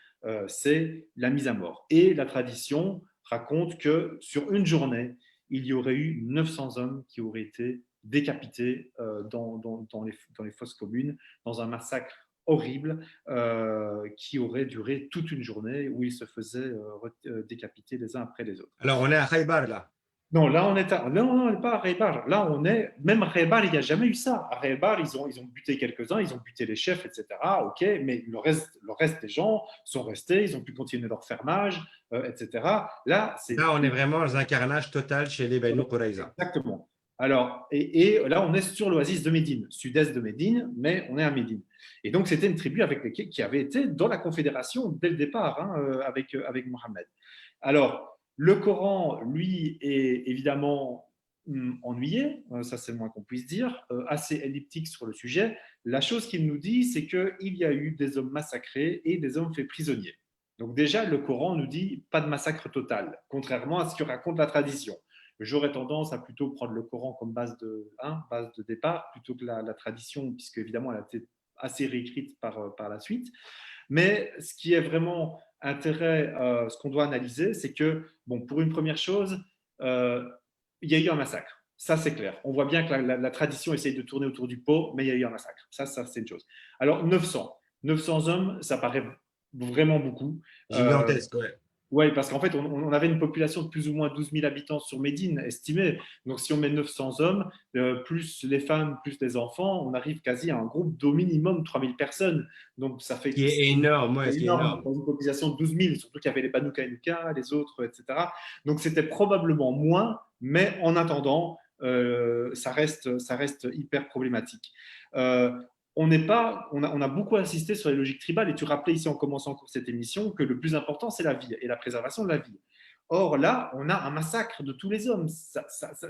c'est la mise à mort. Et la tradition raconte que sur une journée, il y aurait eu 900 hommes qui auraient été décapités dans les fosses communes, dans un massacre horrible qui aurait duré toute une journée où ils se faisaient décapiter les uns après les autres. Alors, on est à Khaybar, là. Non, là, on n'est pas à Khaybar. Là, on est. Même à Khaybar, il n'y a jamais eu ça. À Khaybar, ils ont buté quelques-uns, ils ont buté les chefs, etc. OK, mais le reste des gens sont restés, ils ont pu continuer leur fermage, etc. Là, c'est Là, on est vraiment dans un carnage total chez les Banu Qurayza. exactement. Alors, et là, on est sur l'oasis de Médine, sud-est de Médine, mais on est à Médine. Et donc, c'était une tribu qui avait été dans la confédération dès le départ, hein, avec Mohammed. Alors, le Coran, lui, est évidemment ennuyé, ça c'est le moins qu'on puisse dire, assez elliptique sur le sujet. La chose qu'il nous dit, c'est qu'il y a eu des hommes massacrés et des hommes faits prisonniers. Donc déjà, le Coran nous dit pas de massacre total, contrairement à ce que raconte la tradition. J'aurais tendance à plutôt prendre le Coran comme base de départ, plutôt que la tradition, puisque évidemment elle a été assez réécrite par la suite. Mais ce qui est vraiment intérêt, ce qu'on doit analyser, c'est que, bon, pour une première chose, il y a eu un massacre. Ça, c'est clair. On voit bien que la tradition essaye de tourner autour du pot, mais il y a eu un massacre. Ça c'est une chose. Alors, 900 hommes, ça paraît vraiment beaucoup. Euh, Gigantesque, ouais. oui, parce qu'en fait, on avait une population de plus ou moins 12 000 habitants sur Médine, estimée. Donc, si on met 900 hommes, plus les femmes, plus les enfants, on arrive quasi à un groupe d'au minimum 3 000 personnes. Donc, ça fait Qui est énorme, ouais, ce qui est énorme énorme. dans une population de 12 000, surtout qu'il y avait les Banu Kainuka, les autres, etc. Donc, c'était probablement moins, mais en attendant, ça reste hyper problématique. Euh, on a beaucoup insisté sur les logiques tribales et tu rappelais ici en commençant cette émission que le plus important c'est la vie et la préservation de la vie. Or là, on a un massacre de tous les hommes.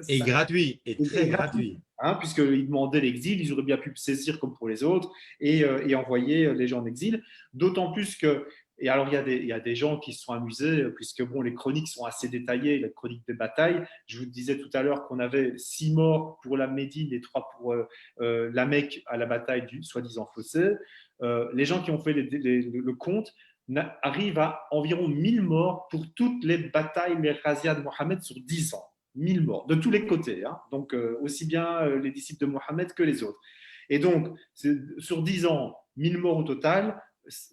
Et gratuit, et Et très gratuit, gratuit. hein, puisqu'ils demandaient l'exil, ils auraient bien pu saisir comme pour les autres et envoyer les gens en exil. D'autant plus que, et alors il y a des gens qui se sont amusés, puisque bon, les chroniques sont assez détaillées, les chroniques des batailles. Je vous disais tout à l'heure qu'on avait 6 morts pour la Médine et 3 pour la Mecque à la bataille du soi-disant fossé. Les gens qui ont fait le compte arrivent à environ 1000 morts pour toutes les batailles, les razzias de Mohammed sur 10 ans. 1000 morts, de tous les côtés, hein. Donc aussi bien les disciples de Mohammed que les autres. Et donc, sur 10 ans, 1000 morts au total.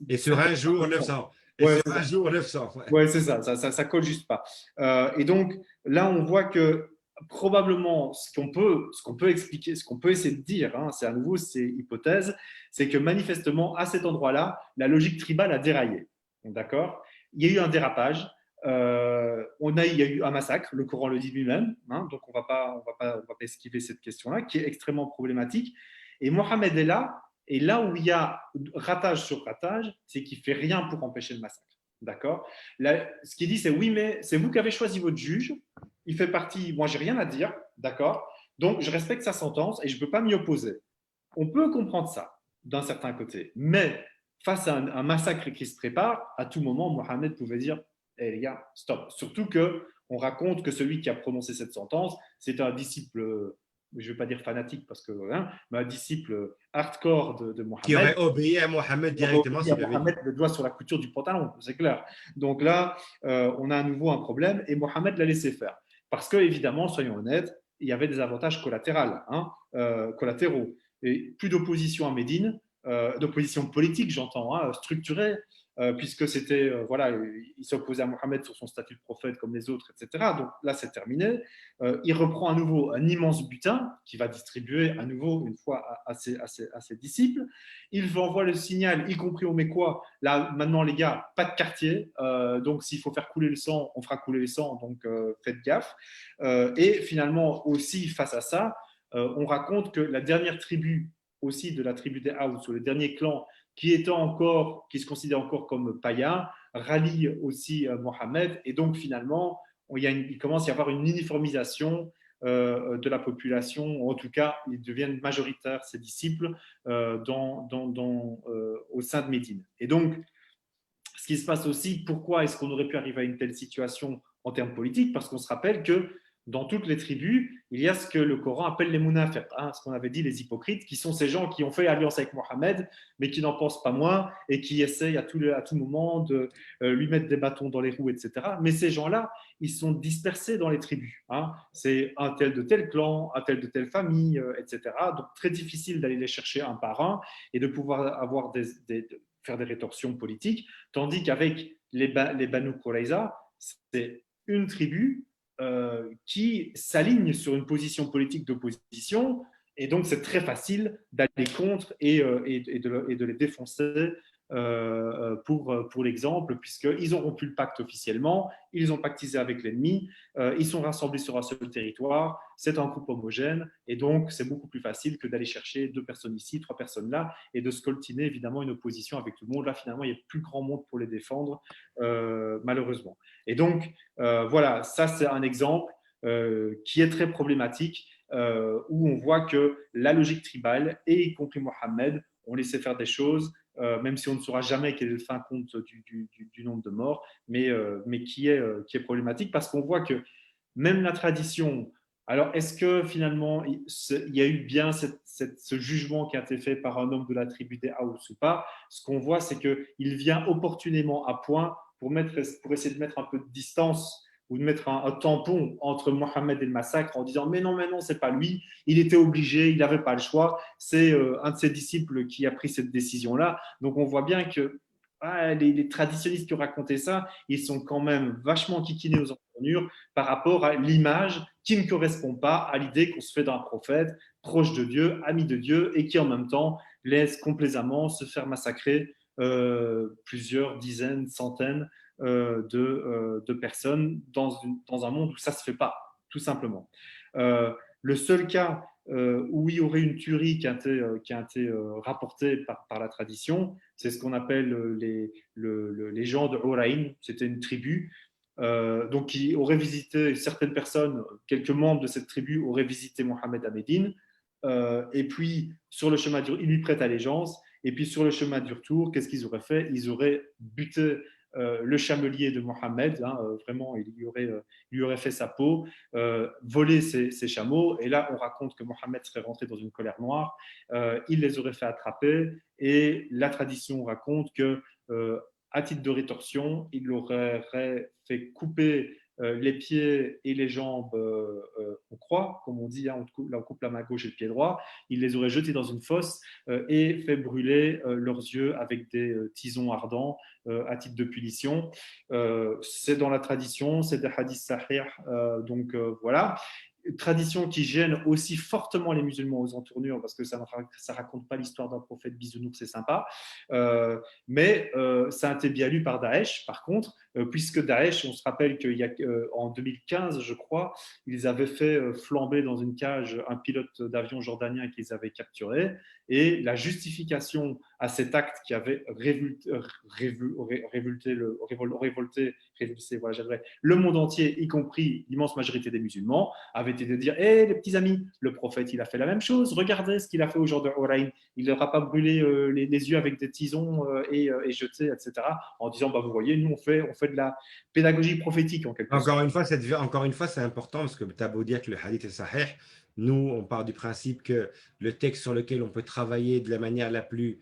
Et sur un jour, 900. Et Ouais, sur c'est un ça. jour, 900. Ouais. Ouais, c'est ça, ça colle juste pas. Et donc, là, on voit que probablement, ce qu'on peut expliquer, ce qu'on peut essayer de dire, hein, c'est à nouveau ces hypothèses, c'est que manifestement, à cet endroit-là, la logique tribale a déraillé. D'accord. Il y a eu un dérapage. Il y a eu un massacre, le Coran le dit lui-même, hein, donc on va pas esquiver cette question-là, qui est extrêmement problématique. Et Mohamed est là, et là où il y a ratage sur ratage, c'est qu'il fait rien pour empêcher le massacre. D'accord. Ce qu'il dit, c'est oui, mais c'est vous qui avez choisi votre juge. Il fait partie. Moi, j'ai rien à dire. D'accord. Donc, je respecte sa sentence et je ne peux pas m'y opposer. On peut comprendre ça d'un certain côté. Mais face à un massacre qui se prépare, à tout moment, Mohamed pouvait dire hé les gars, stop. Surtout qu'on raconte que celui qui a prononcé cette sentence, c'est un disciple, je ne vais pas dire fanatique parce que, hein, mais un disciple hardcore de Qui Mohamed. aurait obéi à Mohammed On aurait directement obligé à s'il avait dit. Mohamed le doigt sur la couture du pantalon, c'est clair. Donc là, on a à nouveau un problème et Mohamed l'a laissé faire. Parce que, évidemment, soyons honnêtes, il y avait des avantages collatéraux. Hein, collatéraux. Et plus d'opposition à Médine, d'opposition politique, j'entends, hein, structurée, puisque c'était, voilà, il s'opposait à Mohamed sur son statut de prophète comme les autres, etc. Donc là, c'est terminé. Il reprend à nouveau un immense butin qu'il va distribuer à nouveau une fois à ses disciples. Il envoie le signal, y compris aux Mécois, là, maintenant, les gars, pas de quartier. Donc, s'il faut faire couler le sang, on fera couler le sang. Donc, faites gaffe. Et finalement, aussi, face à ça, on raconte que la dernière tribu, aussi de la tribu des Haus, ou le dernier clan, qui se considère encore comme païen, rallie aussi Mohammed. Et donc, finalement, il commence à y avoir une uniformisation de la population. En tout cas, ils deviennent majoritaires, ces disciples, au sein de Médine. Et donc, ce qui se passe aussi, pourquoi est-ce qu'on aurait pu arriver à une telle situation en termes politiques? Parce qu'on se rappelle que dans toutes les tribus, il y a ce que le Coran appelle les munafiq, hein, ce qu'on avait dit les hypocrites, qui sont ces gens qui ont fait alliance avec Mohammed, mais qui n'en pensent pas moins et qui essayent à tout moment de lui mettre des bâtons dans les roues, etc. Mais ces gens-là, ils sont dispersés dans les tribus. Hein. C'est un tel de tel clan, un tel de telle famille, etc. Donc très difficile d'aller les chercher un par un et de pouvoir avoir faire des rétorsions politiques, tandis qu'avec les Banu Qurayza, c'est une tribu qui s'alignent sur une position politique d'opposition. Et donc, c'est très facile d'aller contre et de les défoncer pour l'exemple, puisqu'ils ont rompu le pacte officiellement, ils ont pactisé avec l'ennemi, ils sont rassemblés sur un seul territoire, c'est un groupe homogène, et donc c'est beaucoup plus facile que d'aller chercher 2 personnes ici, 3 personnes là, et de scoltiner évidemment une opposition avec tout le monde. Là, finalement, il n'y a plus grand monde pour les défendre, malheureusement. Et donc, voilà, ça c'est un exemple qui est très problématique, où on voit que la logique tribale, et y compris Mohammed, ont laissé faire des choses, même si on ne saura jamais quel est le fin compte du nombre de morts, mais qui est problématique, parce qu'on voit que même la tradition… Alors, est-ce que finalement, il y a eu bien ce jugement qui a été fait par un homme de la tribu des Haous ou pas? Ce qu'on voit, c'est qu'il vient opportunément à point pour essayer de mettre un peu de distance ou de mettre un tampon entre Mohammed et le massacre en disant mais non, c'est pas lui, il était obligé, il n'avait pas le choix, c'est un de ses disciples qui a pris cette décision-là. Donc on voit bien que les traditionnistes qui ont raconté ça, ils sont quand même vachement kikinés aux entournures par rapport à l'image qui ne correspond pas à l'idée qu'on se fait d'un prophète proche de Dieu, ami de Dieu, et qui en même temps laisse complaisamment se faire massacrer plusieurs dizaines, centaines de personnes dans un monde où ça ne se fait pas, tout simplement. Le seul cas où il y aurait une tuerie qui a été rapportée par la tradition, c'est ce qu'on appelle les gens de Horaïn. C'était une tribu donc qui aurait visité, certaines personnes, quelques membres de cette tribu auraient visité Mohammed à Médine, et puis sur le chemin du, ils lui prêtent allégeance, et puis sur le chemin du retour, qu'est-ce qu'ils auraient fait? Ils auraient buté le chamelier de Mohammed, vraiment, il lui aurait fait sa peau, volé ses chameaux, et là on raconte que Mohammed serait rentré dans une colère noire, il les aurait fait attraper, et la tradition raconte que à titre de rétorsion, il aurait fait couper les pieds et les jambes en croix, comme on dit, on coupe la main gauche et le pied droit. Il les aurait jetés dans une fosse et fait brûler leurs yeux avec des tisons ardents à titre de punition. C'est dans la tradition, c'est des hadiths sahih, donc voilà. Tradition qui gêne aussi fortement les musulmans aux entournures, parce que ça ne raconte pas l'histoire d'un prophète bisounours, c'est sympa, mais ça a été bien lu par Daesh, par contre, puisque Daesh, on se rappelle qu'en 2015, je crois, ils avaient fait flamber dans une cage un pilote d'avion jordanien qu'ils avaient capturé, et la justification à cet acte qui avait révolté le monde entier, y compris l'immense majorité des musulmans, avait été de dire hey, les petits amis, le prophète il a fait la même chose, regardez ce qu'il a fait aux gens de Horaïn, il ne leur a pas brûlé les yeux avec des tisons et jeté, etc. En disant bah, vous voyez, nous on fait de la pédagogie prophétique en quelque sorte. Encore une fois, c'est important parce que tu as beau dire que le hadith est sahih, nous, on part du principe que le texte sur lequel on peut travailler de la manière la plus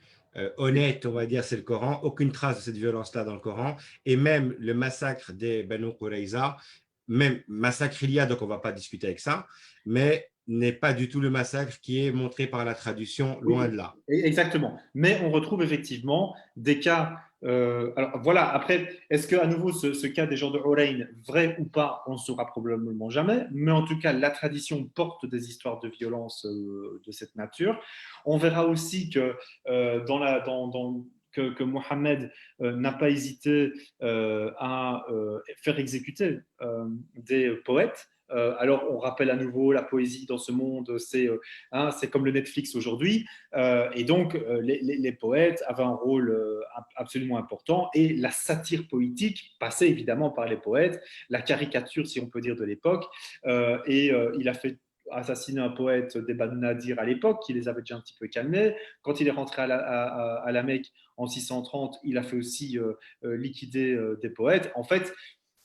honnête, on va dire, c'est le Coran. Aucune trace de cette violence-là dans le Coran. Et même le massacre des Banu Qurayza, même massacre il y a, donc on ne va pas discuter avec ça, mais n'est pas du tout le massacre qui est montré par la traduction, loin de là. Exactement. Mais on retrouve effectivement des cas. Alors voilà, après, est-ce qu'à nouveau ce cas des gens de Horain, vrai ou pas, on ne saura probablement jamais. Mais en tout cas, la tradition porte des histoires de violence de cette nature. On verra aussi que que Mohammed n'a pas hésité à faire exécuter des poètes. Alors, on rappelle à nouveau la poésie dans ce monde, c'est comme le Netflix aujourd'hui. Et donc, les poètes avaient un rôle absolument important. Et la satire poétique passait évidemment par les poètes, la caricature, si on peut dire, de l'époque. Il a fait assassiner un poète des Banu Nadir à l'époque, qui les avait déjà un petit peu calmés. Quand il est rentré à la Mecque en 630, il a fait aussi liquider des poètes. En fait,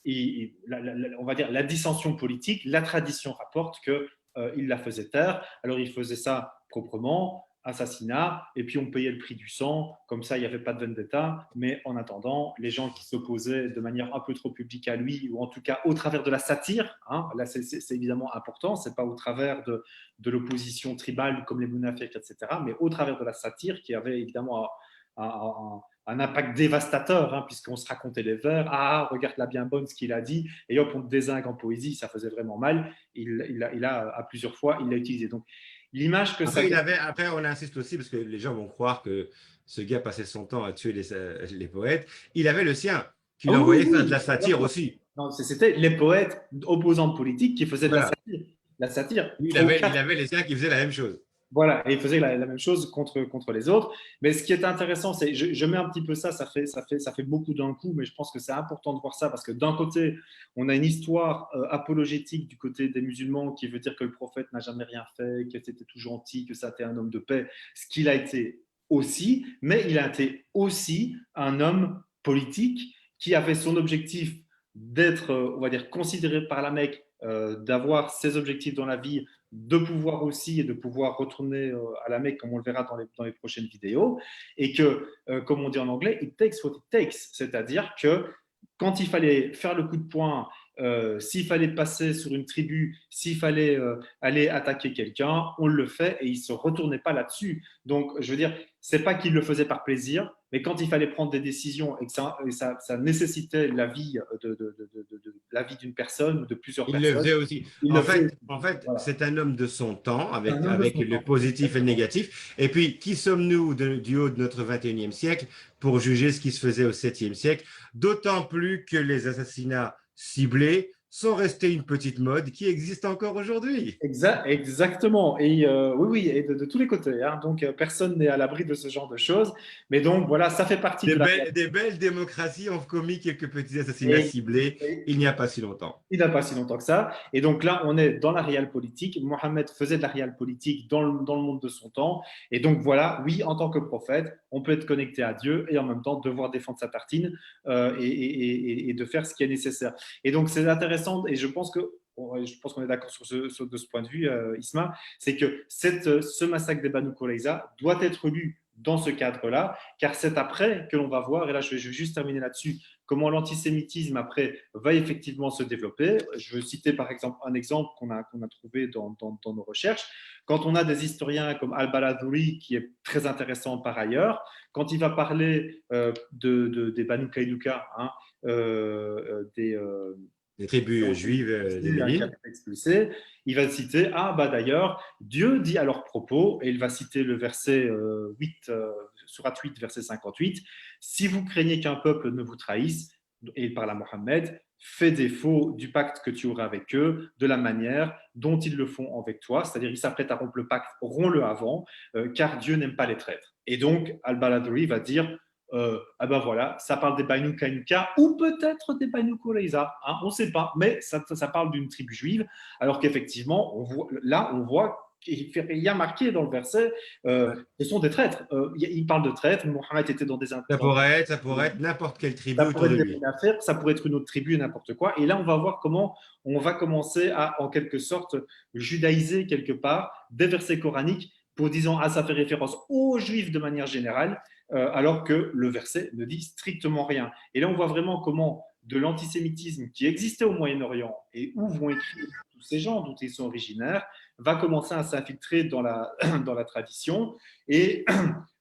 on va dire la dissension politique, la tradition rapporte qu'il la faisait taire. Alors il faisait ça proprement, assassinat, et puis on payait le prix du sang, comme ça il n'y avait pas de vendetta, mais en attendant, les gens qui s'opposaient de manière un peu trop publique à lui, ou en tout cas au travers de la satire, là c'est évidemment important, c'est pas au travers de l'opposition tribale comme les Munafiq, etc., mais au travers de la satire qui avait évidemment un impact dévastateur, hein, puisqu'on se racontait les vers. Ah, regarde là bien bonne ce qu'il a dit, et hop, on te dézingue en poésie, ça faisait vraiment mal. À plusieurs fois, il l'a utilisé. Donc, l'image que ça Après, donne. après, on insiste aussi parce que les gens vont croire que ce gars passait son temps à tuer les poètes. Il avait le sien, Ah qu'il oui, envoyait faire de oui, la oui, bien satire sûr. aussi. Non, c'était les poètes opposants politiques qui faisaient de la Voilà. satire. La satire, Lui, trop il avait les siens qui faisaient la même chose. voilà, et il faisait la même chose contre les autres. Mais ce qui est intéressant, c'est, je mets un petit peu ça, ça fait beaucoup d'un coup, mais je pense que c'est important de voir ça parce que d'un côté, on a une histoire apologétique du côté des musulmans qui veut dire que le prophète n'a jamais rien fait, qu'il était tout gentil, que ça était un homme de paix, ce qu'il a été aussi, mais il a été aussi un homme politique qui avait son objectif d'être, on va dire, considéré par la Mecque, d'avoir ses objectifs dans la vie, de pouvoir aussi et de pouvoir retourner à la Mecque, comme on le verra dans les prochaines vidéos, et que, comme on dit en anglais, it takes what it takes, c'est-à-dire que quand il fallait faire le coup de poing, s'il fallait passer sur une tribu, s'il fallait aller attaquer quelqu'un, on le fait et il ne se retournait pas là-dessus. Donc, je veux dire, c'est pas qu'il le faisait par plaisir, mais quand il fallait prendre des décisions et que ça nécessitait la vie la vie d'une personne ou de plusieurs Il le personnes, faisait aussi. il le faisait. En fait, Voilà. c'est un homme de son temps, Un homme de avec son le temps. positif et le Exactement. négatif. Et puis, qui sommes-nous du haut de notre 21e siècle pour juger ce qui se faisait au 7e siècle? D'autant plus que les assassinats ciblés sont restés une petite mode qui existe encore aujourd'hui. Exactement. Et oui, oui, et de tous les côtés, hein. Donc, personne n'est à l'abri de ce genre de choses. Mais donc, voilà, ça fait partie de la réalité. Des belles démocraties ont commis quelques petits assassinats ciblés Et il n'y a pas si longtemps. il n'a pas si longtemps que ça. Et donc là, on est dans la réelle politique. Mohamed faisait de la réelle politique dans le monde de son temps. Et donc voilà, oui, en tant que prophète, on peut être connecté à Dieu et en même temps devoir défendre sa tartine et de faire ce qui est nécessaire. Et donc c'est intéressant et je pense qu'on est d'accord de ce point de vue, Isma, c'est que ce massacre des Banu Qurayza doit être lu dans ce cadre-là, car c'est après que l'on va voir, et là je vais juste terminer là-dessus, comment l'antisémitisme après va effectivement se développer. Je veux citer par exemple un exemple qu'on a trouvé dans nos recherches. Quand on a des historiens comme Al-Baladouri, qui est très intéressant par ailleurs, quand il va parler des Banu Kainuka, hein, des, Les tribus juives des qui a Médines. été expulsés, il va citer, ah bah d'ailleurs, Dieu dit à leur propos, et il va citer le verset 8, surat 8, verset 58, si vous craignez qu'un peuple ne vous trahisse, et il parle à Mohammed, fais défaut du pacte que tu auras avec eux, de la manière dont ils le font avec toi, c'est-à-dire ils s'apprêtent à rompre le pacte, romps-le avant, car Dieu n'aime pas les traîtres. Et donc, Al-Baladri va dire, ah ben voilà, ça parle des Banu Kainuka ou peut-être des Banu Qurayza, hein, on ne sait pas, mais ça parle d'une tribu juive, alors qu'effectivement, on voit qu'il y a marqué dans le verset, ce sont des traîtres. Il parle de traîtres, Mohammed était Ça pourrait être n'importe quelle tribu ça pourrait autour de être des lui. bonnes affaires, ça pourrait être une autre tribu, n'importe quoi. Et là, on va voir comment on va commencer à, en quelque sorte, judaïser quelque part des versets coraniques pour disant, ah, ça fait référence aux juifs de manière générale, alors que le verset ne dit strictement rien. Et là, on voit vraiment comment de l'antisémitisme qui existait au Moyen-Orient et où vont écrire tous ces gens dont ils sont originaires, va commencer à s'infiltrer dans la tradition. Et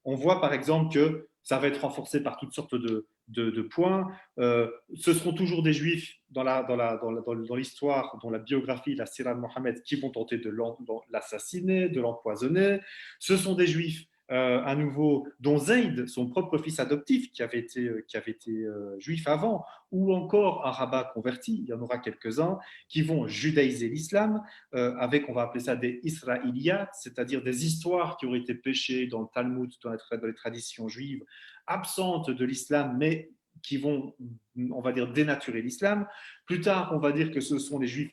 on voit par exemple que ça va être renforcé par toutes sortes de points. Ce seront toujours des juifs dans l'histoire, dans la biographie, la Sirah de Mohammed, qui vont tenter de l'assassiner, de l'empoisonner. Ce sont des juifs à nouveau, dont Zayd, son propre fils adoptif, qui avait été juif avant, ou encore un rabbin converti, il y en aura quelques-uns, qui vont judaïser l'islam, avec, on va appeler ça des Israéliyat, c'est-à-dire des histoires qui auraient été pêchées dans le Talmud, dans les traditions juives, absentes de l'islam, mais qui vont, on va dire, dénaturer l'islam. Plus tard, on va dire que ce sont les juifs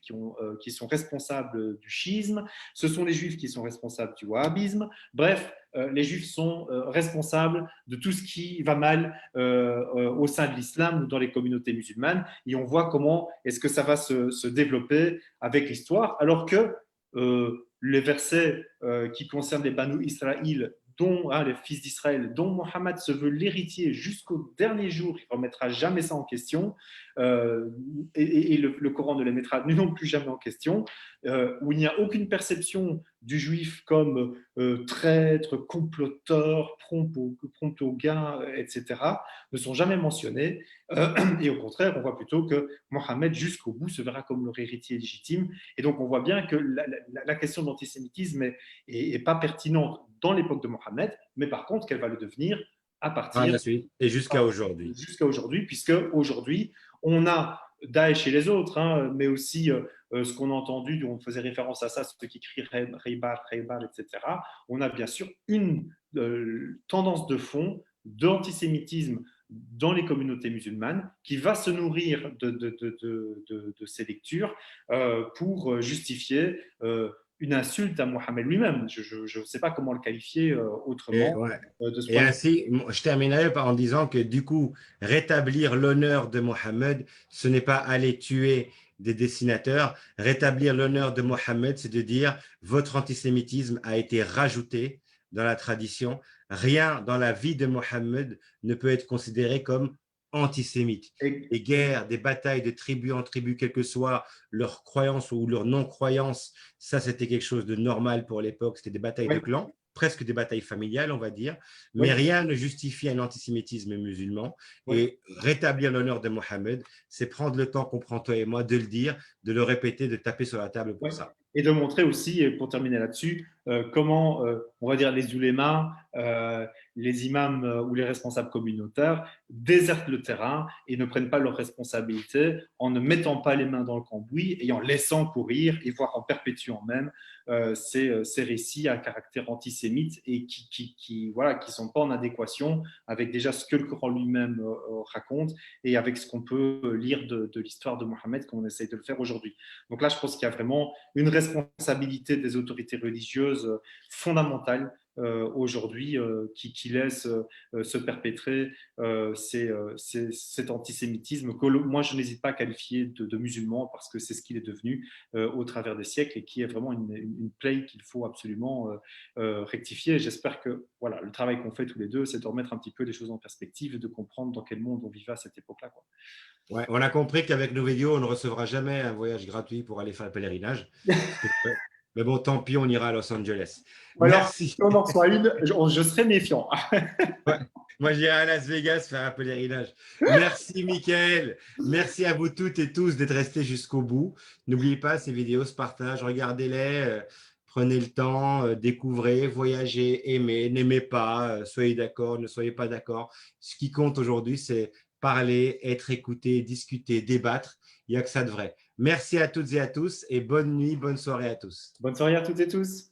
qui sont responsables du schisme, ce sont les juifs qui sont responsables du wahhabisme. Bref, les juifs sont responsables de tout ce qui va mal au sein de l'islam ou dans les communautés musulmanes. Et on voit comment est-ce que ça va se développer avec l'histoire, alors que les versets qui concernent les Banu Israël, dont les fils d'Israël, dont Mohammed se veut l'héritier jusqu'au dernier jour, il ne remettra jamais ça en question, et le Coran ne les mettra non plus jamais en question, où il n'y a aucune perception du juif comme traître, comploteur, prompt au gain, etc., ne sont jamais mentionnés. Et au contraire, on voit plutôt que Mohammed, jusqu'au bout, se verra comme leur héritier légitime. Et donc, on voit bien que la question de l'antisémitisme est pas pertinente dans l'époque de Mohammed, mais par contre, qu'elle va le devenir à Par partir la suite et jusqu'à aujourd'hui. jusqu'à aujourd'hui, puisque aujourd'hui, on a Daesh et les autres, hein, mais aussi ce qu'on a entendu, on faisait référence à ça, ceux qui crient Reibar, Reibar, etc. On a bien sûr une tendance de fond d'antisémitisme dans les communautés musulmanes qui va se nourrir de ces lectures pour justifier une insulte à Mohammed lui-même. Je ne sais pas comment le qualifier Et, autrement ouais. de ce Et point de vue. ainsi, je terminerai en disant que du coup, rétablir l'honneur de Mohammed, ce n'est pas aller tuer des dessinateurs. Rétablir l'honneur de Mohammed, c'est de dire votre antisémitisme a été rajouté dans la tradition. Rien dans la vie de Mohammed ne peut être considéré comme antisémite. Et, Des guerres, des batailles de tribu en tribu, quelle que soit leur croyance ou leur non-croyance, ça c'était quelque chose de normal pour l'époque, c'était des batailles de oui, clans, presque des batailles familiales, on va dire, mais oui, rien ne justifie un antisémitisme musulman. oui. Et rétablir l'honneur de Mohammed, c'est prendre le temps qu'on prend toi et moi de le dire, de le répéter, de taper sur la table pour Ouais. ça. Et de montrer aussi, et pour terminer là-dessus, comment, on va dire, les ulémas, les imams ou les responsables communautaires désertent le terrain et ne prennent pas leurs responsabilités en ne mettant pas les mains dans le cambouis et en laissant courir, et voire en perpétuant même ces récits à caractère antisémite et voilà, qui sont pas en adéquation avec déjà ce que le Coran lui-même raconte et avec ce qu'on peut lire de l'histoire de Mohammed, comme on essaye de le faire aujourd'hui. Donc là, je pense qu'il y a vraiment une responsabilité des autorités religieuses fondamentale aujourd'hui qui laisse se perpétrer cet antisémitisme que moi je n'hésite pas à qualifier de musulman parce que c'est ce qu'il est devenu au travers des siècles et qui est vraiment une plaie qu'il faut absolument rectifier. J'espère que voilà, le travail qu'on fait tous les deux, c'est de remettre un petit peu les choses en perspective et de comprendre dans quel monde on vivait à cette époque-là, quoi. Ouais, on a compris qu'avec nos vidéos, on ne recevra jamais un voyage gratuit pour aller faire le pèlerinage. Mais bon, tant pis, on ira à Los Angeles. Alors, Merci. si on en reçoit une, je serai méfiant. Ouais. Moi, j'irai à Las Vegas faire un pèlerinage. Merci, Mickaël. Merci à vous toutes et tous d'être restés jusqu'au bout. N'oubliez pas, ces vidéos se partagent. Regardez-les. Prenez le temps, découvrez, voyagez, aimez, n'aimez pas, soyez d'accord, ne soyez pas d'accord. Ce qui compte aujourd'hui, c'est parler, être écouté, discuter, débattre. Il n'y a que ça de vrai. Merci à toutes et à tous et bonne nuit, bonne soirée à tous. Bonne soirée à toutes et tous.